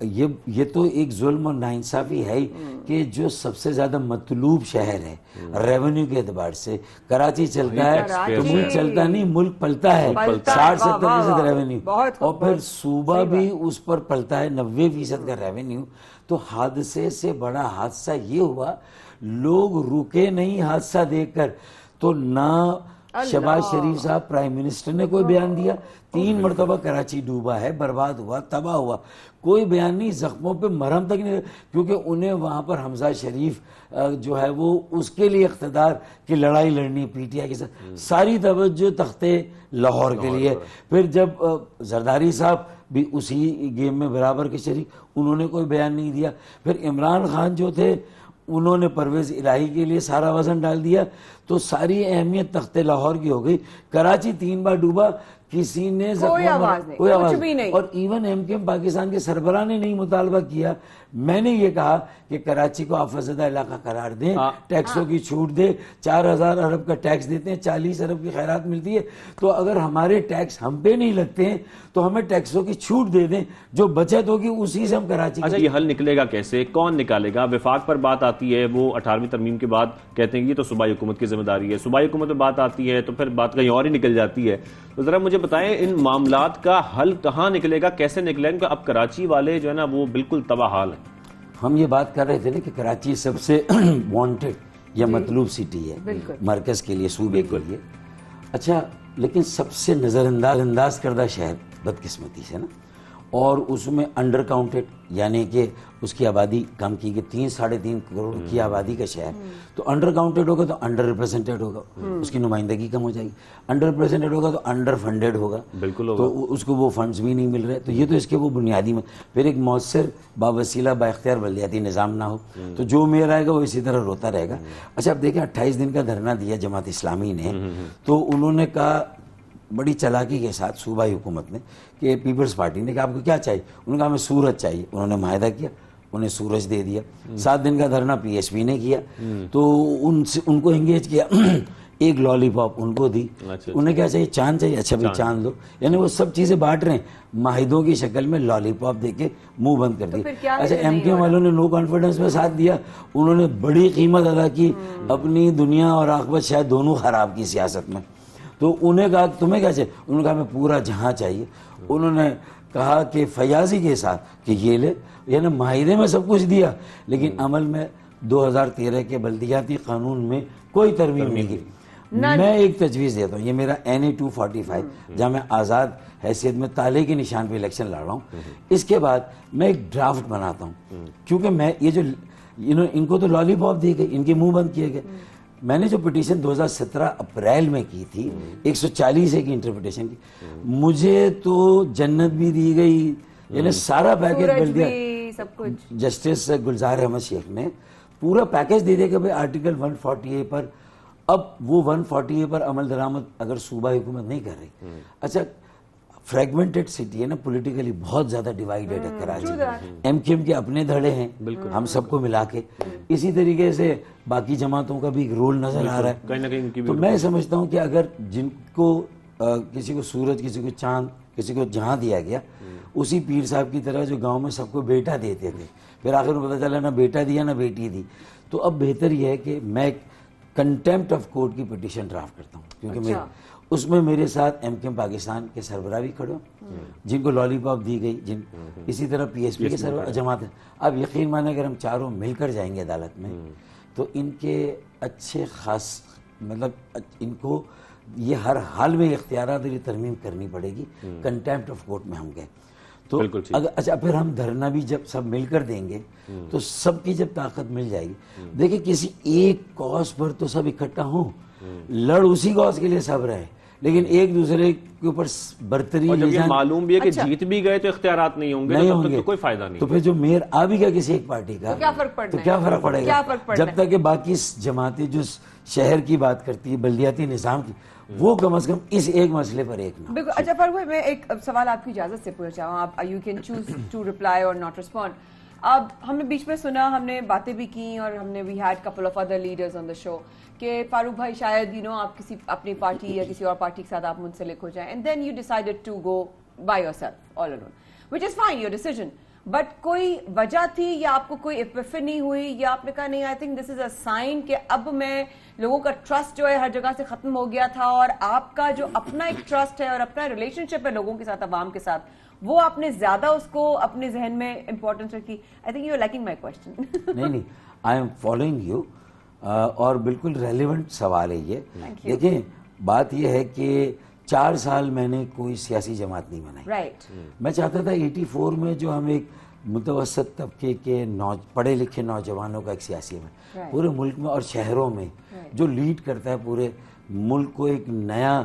Speaker 9: یہ تو ایک ظلم اور ناانصافی ہے کہ جو سب سے زیادہ مطلوب شہر ہے ریونیو کے اعتبار سے، کراچی چلتا ہے تو ملک چلتا نہیں، ملک پلتا ہے 60-70% ریونیو، اور پھر صوبہ بھی اس پر پلتا ہے 90% کا ریونیو. تو حادثے سے بڑا حادثہ یہ ہوا، لوگ رکے نہیں حادثہ دیکھ کر. تو نہ شہباز شریف صاحب پرائم منسٹر نے کوئی بیان دیا، 3 مرتبہ کراچی ڈوبا ہے، برباد ہوا، تباہ ہوا، کوئی بیان نہیں، زخموں پہ مرہم تک نہیں، کیونکہ انہیں وہاں پر حمزہ شریف جو ہے وہ اس کے لیے اقتدار کی لڑائی لڑنی پی ٹی آئی کے ساتھ، ساری توجہ تختے لاہور کے لیے. پھر جب زرداری صاحب بھی اسی گیم میں برابر کے شریک، انہوں نے کوئی بیان نہیں دیا. پھر عمران خان جو تھے انہوں نے پرویز الہی کے لیے سارا وزن ڈال دیا، تو ساری اہمیت تخت لاہور کی ہو گئی. کراچی 3 بار ڈوبا، کسی نے کوئی آواز نہیں، اور even M Q M Pakistan کے سربراہ نے نہیں مطالبہ کیا. میں نے یہ کہا کہ کراچی کو آفت زدہ علاقہ قرار دیں، ٹیکسوں کی چھوٹ دے، 4000 ارب کا ٹیکس دیتے ہیں، 40 ارب کی خیرات ملتی ہے. تو اگر ہمارے ٹیکس ہم پہ نہیں لگتے ہیں تو ہمیں ٹیکسوں کی چھوٹ دے دیں، جو بچت ہوگی اسی سے ہم کراچی.
Speaker 3: اچھا، یہ حل نکلے گا کیسے؟ کون نکالے گا؟ وفاق پر بات آتی ہے، وہ 18ویں ترمیم کے بعد کہتے ہیں یہ تو صوبائی حکومت کی ذمہ داری ہے. صوبائی حکومت میں بات آتی ہے تو پھر بات کہیں اور ہی نکل جاتی ہے. تو ذرا مجھے بتائیں ان معاملات کا حل کہاں نکلے گا، کیسے نکلے گا؟ کیونکہ اب کراچی والے جو ہے نا وہ بالکل تباہ حال ہیں.
Speaker 9: ہم یہ بات کر رہے تھے نا کہ کراچی سب سے وانٹڈ یا مطلوب سٹی ہے مرکز کے لیے، صوبے کے لیے. اچھا، لیکن سب سے نظر انداز کردہ شہر بدقسمتی سے نا، اور اس میں انڈر کاؤنٹڈ، یعنی کہ اس کی آبادی کم کی گئی، 3-3.5 کروڑ کی آبادی کا شہر. تو انڈر کاؤنٹڈ ہوگا تو انڈر ریپرزینٹیڈ ہوگا، اس کی نمائندگی کم ہو جائے گی. انڈر ریپرزینٹیڈ ہوگا تو انڈر فنڈیڈ ہوگا، تو اس کو وہ فنڈز بھی نہیں مل رہے. تو یہ تو اس کے وہ بنیادی میں. پھر ایک مؤثر باوسیلہ بااختیار بلدیاتی نظام نہ ہو تو جو میئر آئے گا وہ اسی طرح روتا رہے گا. اچھا، اب دیکھیں 28 دن کا دھرنا دیا جماعت اسلامی نے، تو انہوں نے کہا بڑی چلاکی کے ساتھ صوبائی حکومت نے کہ پیپلز پارٹی نے کہ آپ کو کیا چاہیے؟ انہوں نے کہا ہمیں سورج چاہیے. انہوں نے معاہدہ کیا، انہیں سورج دے دیا. 7 دن کا دھرنا پی ایس پی نے کیا، تو ان کو انگیج کیا. ایک لالی پاپ ان کو دی. انہیں کیا چاہیے؟ چاند چاہیے. اچھا بھائی چاند دو. یعنی وہ سب چیزیں بانٹ رہے ہیں، معاہدوں کی شکل میں لالی پاپ دے کے منہ بند کر دیا. اچھا، ایم کیو والوں نے نو کانفیڈنس میں ساتھ دیا، انہوں نے بڑی قیمت ادا کی، اپنی دنیا اور آخرت شاید دونوں خراب کی سیاست میں. تو انہیں کہا تمہیں کیا چاہیے؟ انہوں نے کہا ہمیں پورا جہاں چاہیے. انہوں نے کہا کہ فیاضی کے ساتھ کہ یہ لے، یعنی معاہدے میں سب کچھ دیا لیکن عمل میں 2013 کے بلدیاتی قانون میں کوئی ترمیم نہیں کی. میں ایک تجویز دیتا ہوں، یہ میرا NA 245 جہاں میں آزاد حیثیت میں تالے کے نشان پہ الیکشن لڑ رہا ہوں. اس کے بعد میں ایک ڈرافٹ بناتا ہوں، کیونکہ میں یہ جو ان کو تو لالی پاپ دی گئی، ان کے منہ بند کیے گئے. میں نے جو پٹیشن 2017 اپریل میں کی تھی 140 کی انٹرپریٹیشن کی، مجھے تو جنت بھی دی گئی، یعنی سارا پیکج مل دیا.
Speaker 2: سب کچھ
Speaker 9: جسٹس گلزار احمد شیخ نے پورا پیکج دے دیا کہ بھائی آرٹیکل 140A پر، اب وہ 140A پر عمل درآمد اگر صوبہ حکومت نہیں کر رہی. اچھا، فریگمنٹڈ سٹی ہے نا، پولیٹیکلی بہت زیادہ ڈیوائیڈڈ ہے کراچی. ایم کیو ایم کے اپنے دھڑے ہیں ہم سب کو ملا کے، اسی طریقے سے باقی جماعتوں کا بھی ایک رول نظر آ رہا ہے. تو میں سمجھتا ہوں کہ اگر جن کو کسی کو سورج، کسی کو چاند، کسی کو جہاں دیا گیا، اسی پیر صاحب کی طرح جو گاؤں میں سب کو بیٹا دیتے تھے، پھر آخر میں پتہ چلا نہ بیٹا دیا نہ بیٹی دی. تو اب بہتر یہ ہے کہ میں کنٹیمپٹ آف کورٹ کی پٹیشن ڈرافٹ کرتا ہوں، کیونکہ اس میں میرے ساتھ ایم کیو ایم پاکستان کے سربراہ بھی کھڑے ہوں جن کو لالی پاپ دی گئی، اسی طرح پی ایس پی کے سربراہ جماعت ہے. اب یقین مانیں اگر ہم چاروں مل کر جائیں گے عدالت میں تو ان کے اچھے خاص، مطلب ان کو یہ ہر حال میں اختیارات کی ترمیم کرنی پڑے گی. کنٹیمپٹ آف کورٹ میں ہم گئے تو اچھا، پھر ہم دھرنا بھی جب سب مل کر دیں گے تو سب کی جب طاقت مل جائے گی. دیکھیں کسی ایک کاز پر تو سب اکٹھا ہوں، لڑ اسی کاز کے لیے سب رہے، لیکن ایک دوسرے کے اوپر برتری
Speaker 3: اور جب یہ معلوم بھی ہے کہ جیت بھی گئے تو اختیارات نہیں ہوں گے تو کوئی فائدہ نہیں.
Speaker 9: تو پھر جو میئر آ بھی گیا کسی ایک پارٹی کا تو کیا فرق پڑے گا؟ جب تک کہ باقی جماعتیں جو شہر کی بات کرتی ہے، بلدیاتی نظام کی، وہ کم از کم اس ایک مسئلے پر ایک نہ.
Speaker 2: بالکل. اچھا فرق ہے، میں ایک سوال آپ کی اجازت سے پوچھنا چاہوں، آپ you can choose to reply or not respond. اب ہم نے بیچ میں سنا، ہم نے باتیں بھی کی اور ہم نے we had couple of other leaders on the show کہ فاروق بھائی شاید آپ کسی اپنی پارٹی یا کسی اور پارٹی کے ساتھ آپ منسلک ہو جائیں، and then you decided to go by your self all alone, which is fine, your decision. But کوئی وجہ تھی یا آپ کو کوئی ایپیفنی ہوئی یا آپ نے کہا نہیں I think this is a sign کہ اب میں لوگوں کا ٹرسٹ جو ہے ہر جگہ سے ختم ہو گیا تھا اور آپ کا جو اپنا ایک ٹرسٹ ہے اور اپنا ریلیشن شپ ہے لوگوں کے ساتھ, عوام کے ساتھ, وہ آپ نے زیادہ اس کو اپنے ذہن میں امپورٹنس رکھی؟ I think you are liking my question.
Speaker 9: نہیں, آئی ایم فالوئنگ یو, اور بالکل ریلیونٹ سوال ہے یہ. دیکھیں بات یہ ہے کہ 4 سال میں نے کوئی سیاسی جماعت نہیں بنائی.
Speaker 2: رائٹ.
Speaker 9: میں چاہتا تھا 84 میں جو ہم ایک متوسط طبقے کے پڑھے لکھے نوجوانوں کا ایک سیاسی میں پورے ملک میں اور شہروں میں جو لیڈ کرتا ہے پورے ملک کو ایک نیا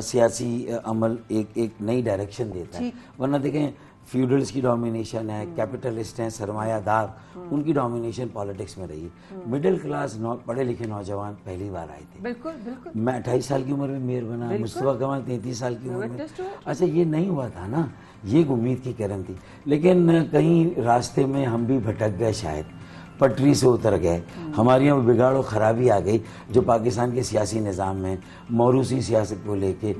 Speaker 9: سیاسی عمل, ایک نئی ڈائریکشن دیتا ہے. ورنہ دیکھیں فیوڈلز کی ڈومینیشن ہے, کیپٹلسٹ ہیں, سرمایہ دار, ان کی ڈومینیشن پالیٹکس میں رہی ہے. مڈل کلاس پڑھے لکھے نوجوان پہلی بار آئے تھے.
Speaker 2: بالکل بالکل.
Speaker 9: میں 28 سال کی عمر میں میئر بنا, مصطفیٰ کمال 33 سال کی عمر میں. اچھا یہ نہیں ہوا تھا نا, یہ ایک امید کی کرن تھی, لیکن کہیں راستے میں ہم بھی بھٹک گئے, شاید پٹری سے اتر گئے, ہمارے یہاں بگاڑ و خرابی آ گئی جو پاکستان کے سیاسی نظام میں موروثی سیاست کو لے کے.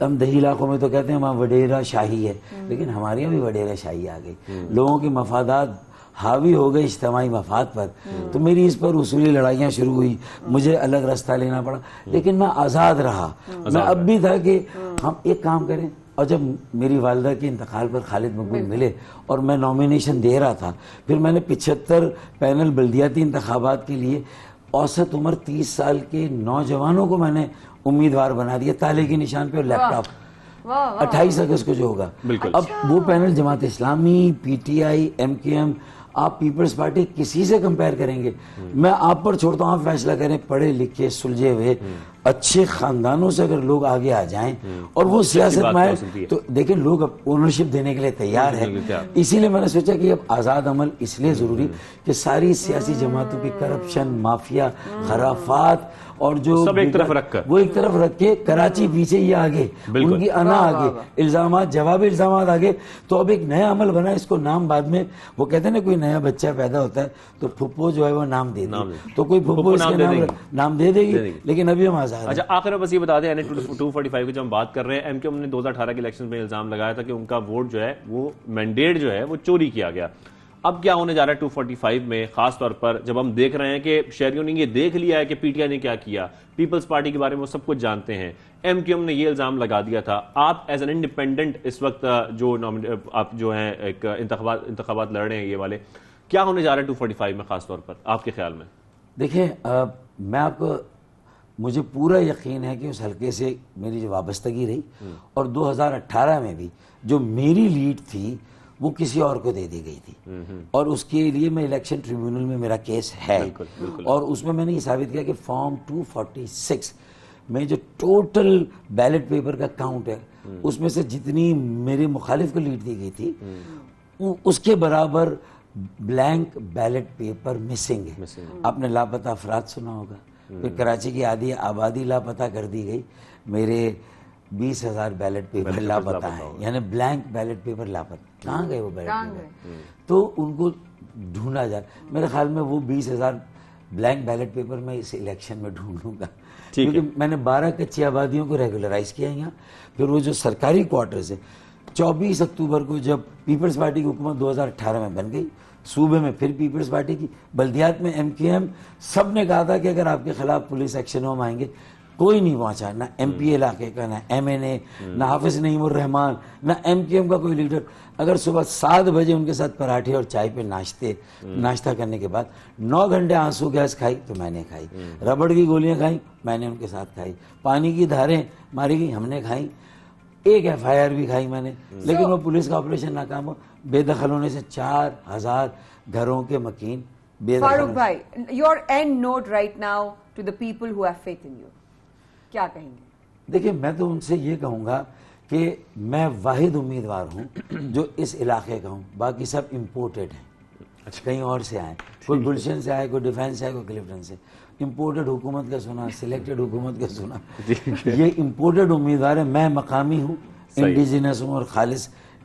Speaker 9: ہم دیہی علاقوں میں تو کہتے ہیں وہاں وڈیرا شاہی ہے, لیکن ہمارے یہاں بھی وڈیرا شاہی آ گئی. لوگوں کے مفادات حاوی ہو گئے اجتماعی مفاد پر, تو میری اس پر اصولی لڑائیاں شروع ہوئی, مجھے الگ راستہ لینا پڑا, لیکن میں آزاد رہا. میں اب بھی تھا کہ ہم ایک کام کریں. اور جب میری والدہ کے انتقال پر خالد مقبول ملے اور میں نامینیشن دے رہا تھا, پھر میں نے 75 پینل بلدیاتی انتخابات کے لیے اوسط عمر 30 سال کے نوجوانوں کو میں نے امیدوار بنا دیا, تالے کے نشان پہ اور لیپ ٹاپ. 28 اگست کو جو ہوگا. اب وہ panel Jamaat Islami, P T I, M کے ایم, آپ پیپلز پارٹی کسی سے کمپیئر کریں گے؟ میں آپ پر چھوڑتا ہوں, آپ فیصلہ کریں. پڑھے لکھے سلجھے ہوئے اچھے خاندانوں سے اگر لوگ آگے آ جائیں اور وہ سیاست میں آئے تو دیکھیں لوگ اب اونرشپ دینے کے لیے تیار ہیں. اسی لیے میں نے سوچا کہ اب آزاد عمل اس لیے ضروری کہ ساری سیاسی جماعتوں کی کرپشن, مافیا, خرافات اور جو
Speaker 3: سب ایک طرف رکھ کر
Speaker 9: وہ ایک طرف رکھ کے کراچی پیچھے یہ آگے, ان کی انا آگے, الزامات جوابی الزامات آگے, تو اب ایک نیا عمل بنا. اس کو نام بعد میں وہ کہتے ہیں نا کوئی نیا بچہ پیدا ہوتا ہے تو پھپھو جو ہے وہ نام دے دے, تو کوئی پھپھو اس کے نام دے دے گی, لیکن ابھی ہم آزاد.
Speaker 3: اچھا آخر میں بس یہ بتا دیں, 245 کی جب ہم بات کر رہے ہیں, ایم کیو ایم نے 2018 کے الیکشن میں الزام لگایا تھا کہ ان کا ووٹ جو ہے وہ مینڈیٹ جو ہے وہ چوری کیا گیا. اب کیا ہونے جا رہا ہے 245 میں, خاص طور پر جب ہم دیکھ رہے ہیں کہ شہریوں نے یہ دیکھ لیا ہے کہ پی ٹی آئی نے کیا کیا, پیپلز پارٹی کے بارے میں وہ سب کچھ جانتے ہیں, ایم کیو ایم نے یہ الزام لگا دیا تھا. آپ ایز این انڈیپینڈنٹ اس وقت جو آپ جو ہیں ایک انتخابات لڑ رہے ہیں یہ والے, کیا ہونے جا رہا ہے 245 میں خاص طور پر آپ کے خیال میں؟
Speaker 9: دیکھیں میں آپ کو, مجھے پورا یقین ہے کہ اس حلقے سے میری جو وابستگی رہی اور 2018 میں بھی جو میری لیڈ تھی وہ کسی اور کو دے دی گئی تھی, اور اس کے لیے میں الیکشن ٹریبیونل میں میرا کیس ہے. اور اس میں میں نے یہ ثابت کیا کہ فارم 246 میں جو ٹوٹل بیلٹ پیپر کا کاؤنٹ ہے اس میں سے جتنی میرے مخالف کو لیڈ دی گئی تھی اس کے برابر بلینک بیلٹ پیپر مسنگ ہے. آپ نے لاپتہ افراد سنا ہوگا, پھر کراچی کی آدھی آبادی لاپتہ کر دی گئی, میرے 20,000 بیلٹ پیپر لاپتہ ہیں, یعنی بلینک بیلٹ پیپر لاپتہ. کہاں گئے وہ بیلٹ پیپر؟ تو ان کو ڈھونڈا جائے. میرے خیال میں وہ 20,000 بلینک بیلٹ پیپر میں اس الیکشن میں ڈھونڈوں گا, کیونکہ میں نے 12 کچی آبادیوں کو ریگولرائز کیا یہاں. پھر وہ جو سرکاری کوارٹرز ہے, 24 اکتوبر کو جب پیپلز پارٹی کی حکومت 2018 میں بن گئی, صوبے میں پھر پیپلز پارٹی کی, بلدیات میں ایم کیو ایم, سب نے کہا تھا کہ اگر آپ کے خلاف پولیس ایکشن ہم آئیں گے. کوئی نہیں پہنچا, نہ ایم پی اے علاقے کا, نہ ایم این اے, نہ حافظ نعیم الرحمان, نہ ایم کیو ایم کا کوئی لیڈر. اگر صبح 7 بجے ان کے ساتھ پراٹھے اور چائے پہ ناشتہ کرنے کے بعد 9 گھنٹے آنسو گیس کھائی تو میں نے کھائی, ربڑ کی گولیاں کھائیں میں نے ان کے ساتھ کھائی, پانی کی دھاریں ماری گئی ہم نے کھائی, ایک FIR بھی کھائی میں نے, لیکن وہ پولیس کا آپریشن ناکام ہو. بے دخل ہونے سے 4,000 گھروں کے مکین بے دخل.
Speaker 2: فاروق بھائی, your end note right now to the people who have faith in you, کیا کہیں گے؟
Speaker 9: دیکھیں میں تو ان سے یہ کہوں گا کہ میں واحد امیدوار ہوں جو اس علاقے کا ہوں, باقی سب امپورٹڈ ہیں, کہیں اور سے آئے, کوئی گلشن سے آئے, کوئی ڈیفینس سے آئے, کوئی کلفٹن سے. امپورٹڈ حکومت کا سنا, سلیکٹڈ حکومت کا سنا, یہ امپورٹڈ امیدوار ہے. میں مقامی ہوں, انڈیجنس ہوں اور خالص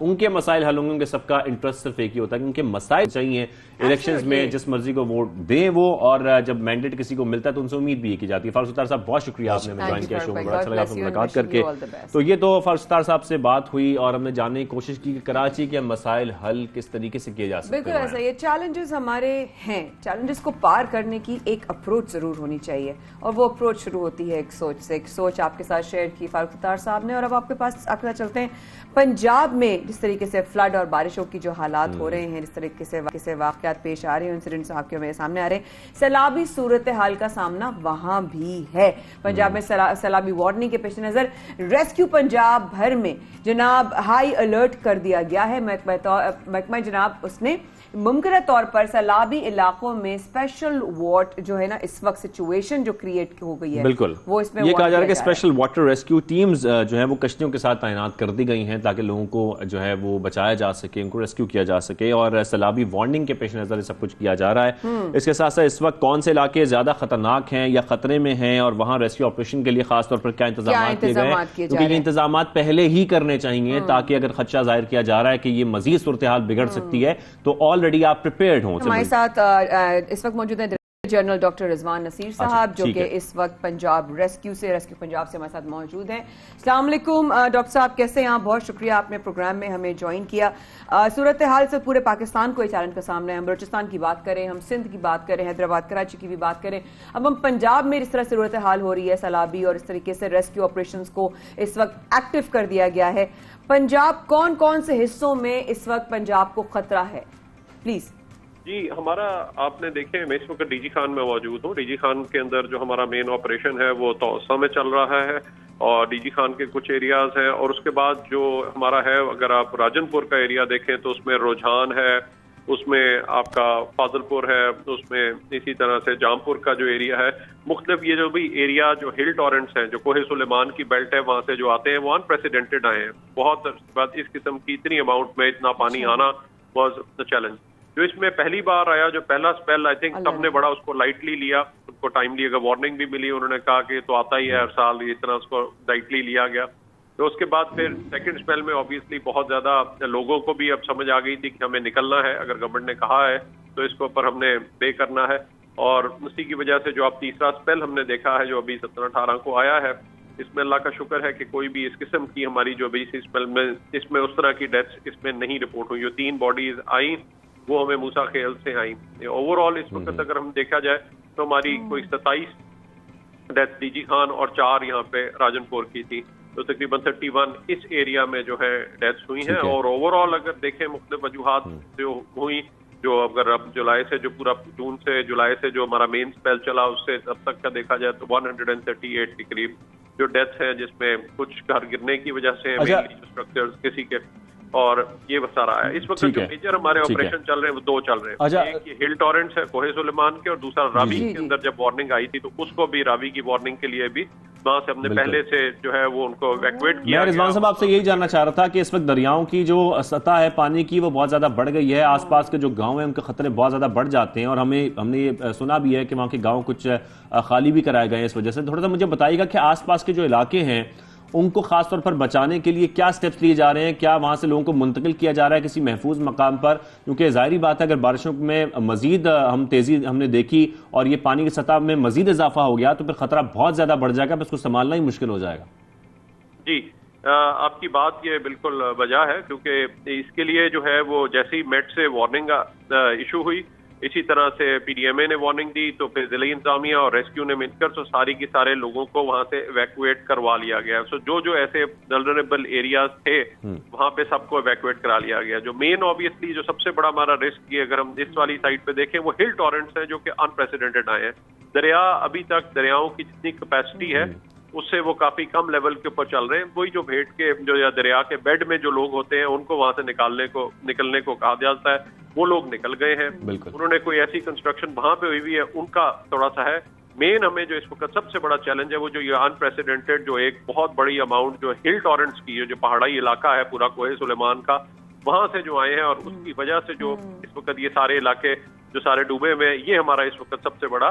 Speaker 3: ان کے مسائل حل ہوں گے. ان کے سب کا انٹرسٹ صرف ایک ہی ہوتا ہے کہ ان کے مسائل چاہیے الیکشنز میں جس مرضی کو ووٹ دیں وہ, اور جب مینڈیٹ کسی کو ملتا ہے تو ان سے امید بھی یہ کی جاتی ہے. فاروق ستار صاحب بہت شکریہ, آپ نے ہمیں جوائن کیا شو میں, بڑا اچھا لگا آپ سے ملاقات کر کے. تو یہ تو فاروق ستار صاحب سے بات ہوئی اور ہم نے جاننے کی کوشش کی کہ کراچی کے مسائل حل کس طریقے سے کیے جا سکتے ہیں.
Speaker 2: بالکل ایسا, یہ چیلنجز ہمارے ہیں, چیلنجز کو پار کرنے کی ایک اپروچ ضرور ہونی چاہیے, اور وہ اپروچ شروع ہوتی ہے ایک سوچ سے. ایک سوچ آپ کے ساتھ شیئر کی فاروق ستار صاحب نے, اور اب آپ کے پاس آگے چلتے ہیں. پنجاب میں جس طریقے سے فلڈ اور بارشوں کی جو حالات ہو رہے ہیں, جس طریقے سے واقعات پیش آ رہے ہیں, انسیڈنٹس آپ کے میرے سامنے آ رہے ہیں, سیلابی صورتحال کا سامنا وہاں بھی ہے. پنجاب میں سیلابی وارننگ کے پیش نظر ریسکیو پنجاب بھر میں جناب ہائی الرٹ کر دیا گیا ہے. محکمہ جناب اس نے ممکنہ طور پر سیلابی علاقوں میں اسپیشل واٹ جو ہے نا اس وقت سچویشن جو کریٹ ہو گئی ہے,
Speaker 3: بالکل
Speaker 2: وہ اس میں
Speaker 3: یہ کہا جا رہا ہے کہ اسپیشل واٹر ریسکیو ٹیمز جو ہیں وہ کشتیوں کے ساتھ تعینات کر دی گئی ہیں تاکہ لوگوں کو جو ہے وہ بچایا جا سکے, ان کو ریسکیو کیا جا سکے, اور سیلابی وارننگ کے پیش نظر سب کچھ کیا جا رہا ہے. اس کے ساتھ ساتھ اس وقت کون سے علاقے زیادہ خطرناک ہیں یا خطرے میں ہیں, اور وہاں ریسکیو آپریشن کے لیے خاص طور پر کیا انتظامات کیے گئے ہیں, کیونکہ یہ انتظامات پہلے ہی کرنے چاہیے تاکہ اگر خدشہ ظاہر کیا جا رہا ہے کہ یہ مزید صورتحال بگڑ سکتی ہے تو آلریڈی آپ پریپیئرڈ ہوں.
Speaker 2: ہمارے ساتھ اس وقت موجود ہیں جنرل ڈاکٹر رضوان نصیر صاحب, جو کہ اس وقت پنجاب ریسکیو پنجاب سے ہمارے ساتھ موجود ہیں. السلام علیکم ڈاکٹر صاحب, کیسے ہیں آپ؟ بہت شکریہ آپ نے پروگرام میں ہمیں جوائن کیا. صورتحال سے پورے پاکستان کو یہ چیلنج کا سامنا ہے. ہم بلوچستان کی بات کریں, ہم سندھ کی بات کریں, حیدرآباد کراچی کی بھی بات کریں, اب ہم پنجاب میں اس طرح سے صورتحال ہو رہی ہے سیلابی, اور اس طریقے سے ریسکیو آپریشنز کو اس وقت ایکٹیو کر دیا گیا ہے. پنجاب کون کون سے حصوں میں اس وقت پنجاب کو خطرہ ہے, پلیز؟
Speaker 10: جی ہمارا آپ نے دیکھیں, میں اس وقت ڈی جی خان میں موجود ہوں. ڈی جی خان کے اندر جو ہمارا مین آپریشن ہے وہ توسا میں چل رہا ہے, اور ڈی جی خان کے کچھ ایریاز ہیں, اور اس کے بعد جو ہمارا ہے اگر آپ راجن پور کا ایریا دیکھیں تو اس میں رجحان ہے, اس میں آپ کا فاضل پور ہے, اس میں اسی طرح سے جام پور کا جو ایریا ہے, مختلف یہ جو بھی ایریا جو ہل ٹورنٹس ہیں, جو کوہ سلیمان کی بیلٹ ہے, وہاں سے جو آتے ہیں وہ انپریسیڈنٹڈ آئے ہیں. بہت بعد اس قسم کی اتنی اماؤنٹ میں اتنا پانی آنا واز دا چیلنج. جو اس میں پہلی بار آیا, جو پہلا اسپیل آئی تھنک سب نے بڑا اس کو لائٹلی لیا, ان کو ٹائملی اگر وارننگ بھی ملی, انہوں نے کہا کہ تو آتا ہی ہے ہر سال, اس طرح اس کو لائٹلی لیا گیا. تو اس کے بعد پھر سیکنڈ اسپیل میں آبویسلی بہت زیادہ لوگوں کو بھی اب سمجھ آ گئی تھی کہ ہمیں نکلنا ہے, اگر گورنمنٹ نے کہا ہے تو اس کے اوپر ہم نے پے کرنا ہے. اور اسی کی وجہ سے جو اب تیسرا اسپیل ہم نے دیکھا ہے جو ابھی 17-18 کو آیا ہے, اس میں اللہ کا شکر ہے کہ کوئی بھی اس قسم کی ہماری جو ابھی اسپیل میں اس میں اس طرح کی ڈیتھس اس میں نہیں رپورٹ ہوئی. جو 3 باڈیز آئیں وہ ہمیں موسیٰ خیل سے آئیں. اوور آل اس وقت اگر ہم دیکھا جائے تو ہماری کوئی 27 ڈیتھ ڈی جی خان اور 4 یہاں پہ راجن پور کی تھی, تو تقریباً 31 اس ایریا میں جو ہے ڈیتھس ہوئی ہیں. اور اوور آل اگر دیکھیں مختلف وجوہات جو ہوئی, جو اگر اب جولائی سے جو پورا جون سے جولائی سے جو ہمارا مین اسپیل چلا اس سے اب تک کا دیکھا جائے تو 138 کے قریب جو ڈیتھس ہیں, جس میں کچھ گھر گرنے کی وجہ سے اسٹرکچرز کسی کے, اور یہ بتا رہا ہے. اس وقت جو میجر ہمارے آپریشن چل رہے ہیں وہ 2 چل رہے ہیں. ایک یہ ہل ٹورنٹس ہے کوہ سلیمان کے, اور دوسرا راوی کے اندر جب وارننگ آئی تھی تو اس کو بھی راوی کی وارننگ کے لیے بھی وہاں سے ہم نے پہلے سے جو ہے وہ ان کو ایویکویٹ کیا.
Speaker 3: میں رضوان صاحب آپ سے یہی جاننا چاہ رہا تھا کہ اس وقت دریاؤں کی جو سطح ہے پانی کی وہ بہت زیادہ بڑھ گئی ہے, آس پاس کے جو گاؤں ہیں ان کے خطرے بہت زیادہ بڑھ جاتے ہیں, اور ہم نے یہ سنا بھی ہے کہ وہاں کے گاؤں کچھ خالی بھی کرائے گئے ہیں اس وجہ سے. تھوڑا سا مجھے بتائیے گا کہ آس پاس کے جو علاقے ہیں ان کو خاص طور پر بچانے کے لیے کیا سٹیپس لیے جا رہے ہیں, کیا وہاں سے لوگوں کو منتقل کیا جا رہا ہے کسی محفوظ مقام پر, کیونکہ ظاہری بات ہے اگر بارشوں میں مزید تیزی ہم نے دیکھی اور یہ پانی کی سطح میں مزید اضافہ ہو گیا تو پھر خطرہ بہت زیادہ بڑھ جائے گا, اس کو سنبھالنا ہی مشکل ہو جائے گا.
Speaker 10: جی آپ کی بات یہ بالکل وجہ ہے, کیونکہ اس کے لیے جو ہے وہ جیسی میٹ سے وارننگ ایشو ہوئی اسی طرح سے پی ڈی ایم اے نے وارننگ دی, تو پھر ضلعی انتظامیہ اور ریسکیو نے مل کر ساری کی سارے لوگوں کو وہاں سے ایویکویٹ کروا لیا گیا. سو جو ایسے ولنریبل ایریاز تھے وہاں پہ سب کو ایویکویٹ کرا لیا گیا. جو مین آبویسلی جو سب سے بڑا ہمارا رسک یہ اگر ہم اس والی سائڈ پہ دیکھیں وہ ہل ٹورنٹس ہیں جو کہ انپریسیڈنٹڈ آئے ہیں. دریا ابھی تک دریاؤں کی جتنی کیپیسٹی ہے اس سے وہ کافی کم لیول کے اوپر چل رہے ہیں. وہی جو بھیٹ کے جو یا دریا کے بیڈ میں جو لوگ ہوتے ہیں ان کو وہاں سے نکلنے کو کہا جاتا ہے, وہ لوگ نکل گئے ہیں. انہوں نے کوئی ایسی کنسٹرکشن وہاں پہ ہوئی ہے ان کا تھوڑا سا ہے. مین ہمیں جو اس وقت سب سے بڑا چیلنج ہے وہ جو یہ انپریسیڈنٹڈ جو ایک بہت بڑی اماؤنٹ جو ہل ٹورنٹس کی ہے, جو پہاڑی علاقہ ہے پورا کوہ سلیمان کا, وہاں سے جو آئے ہیں, اور اس کی وجہ سے جو اس وقت یہ سارے علاقے جو سارے ڈوبے ہوئے ہیں, یہ ہمارا اس وقت سب سے بڑا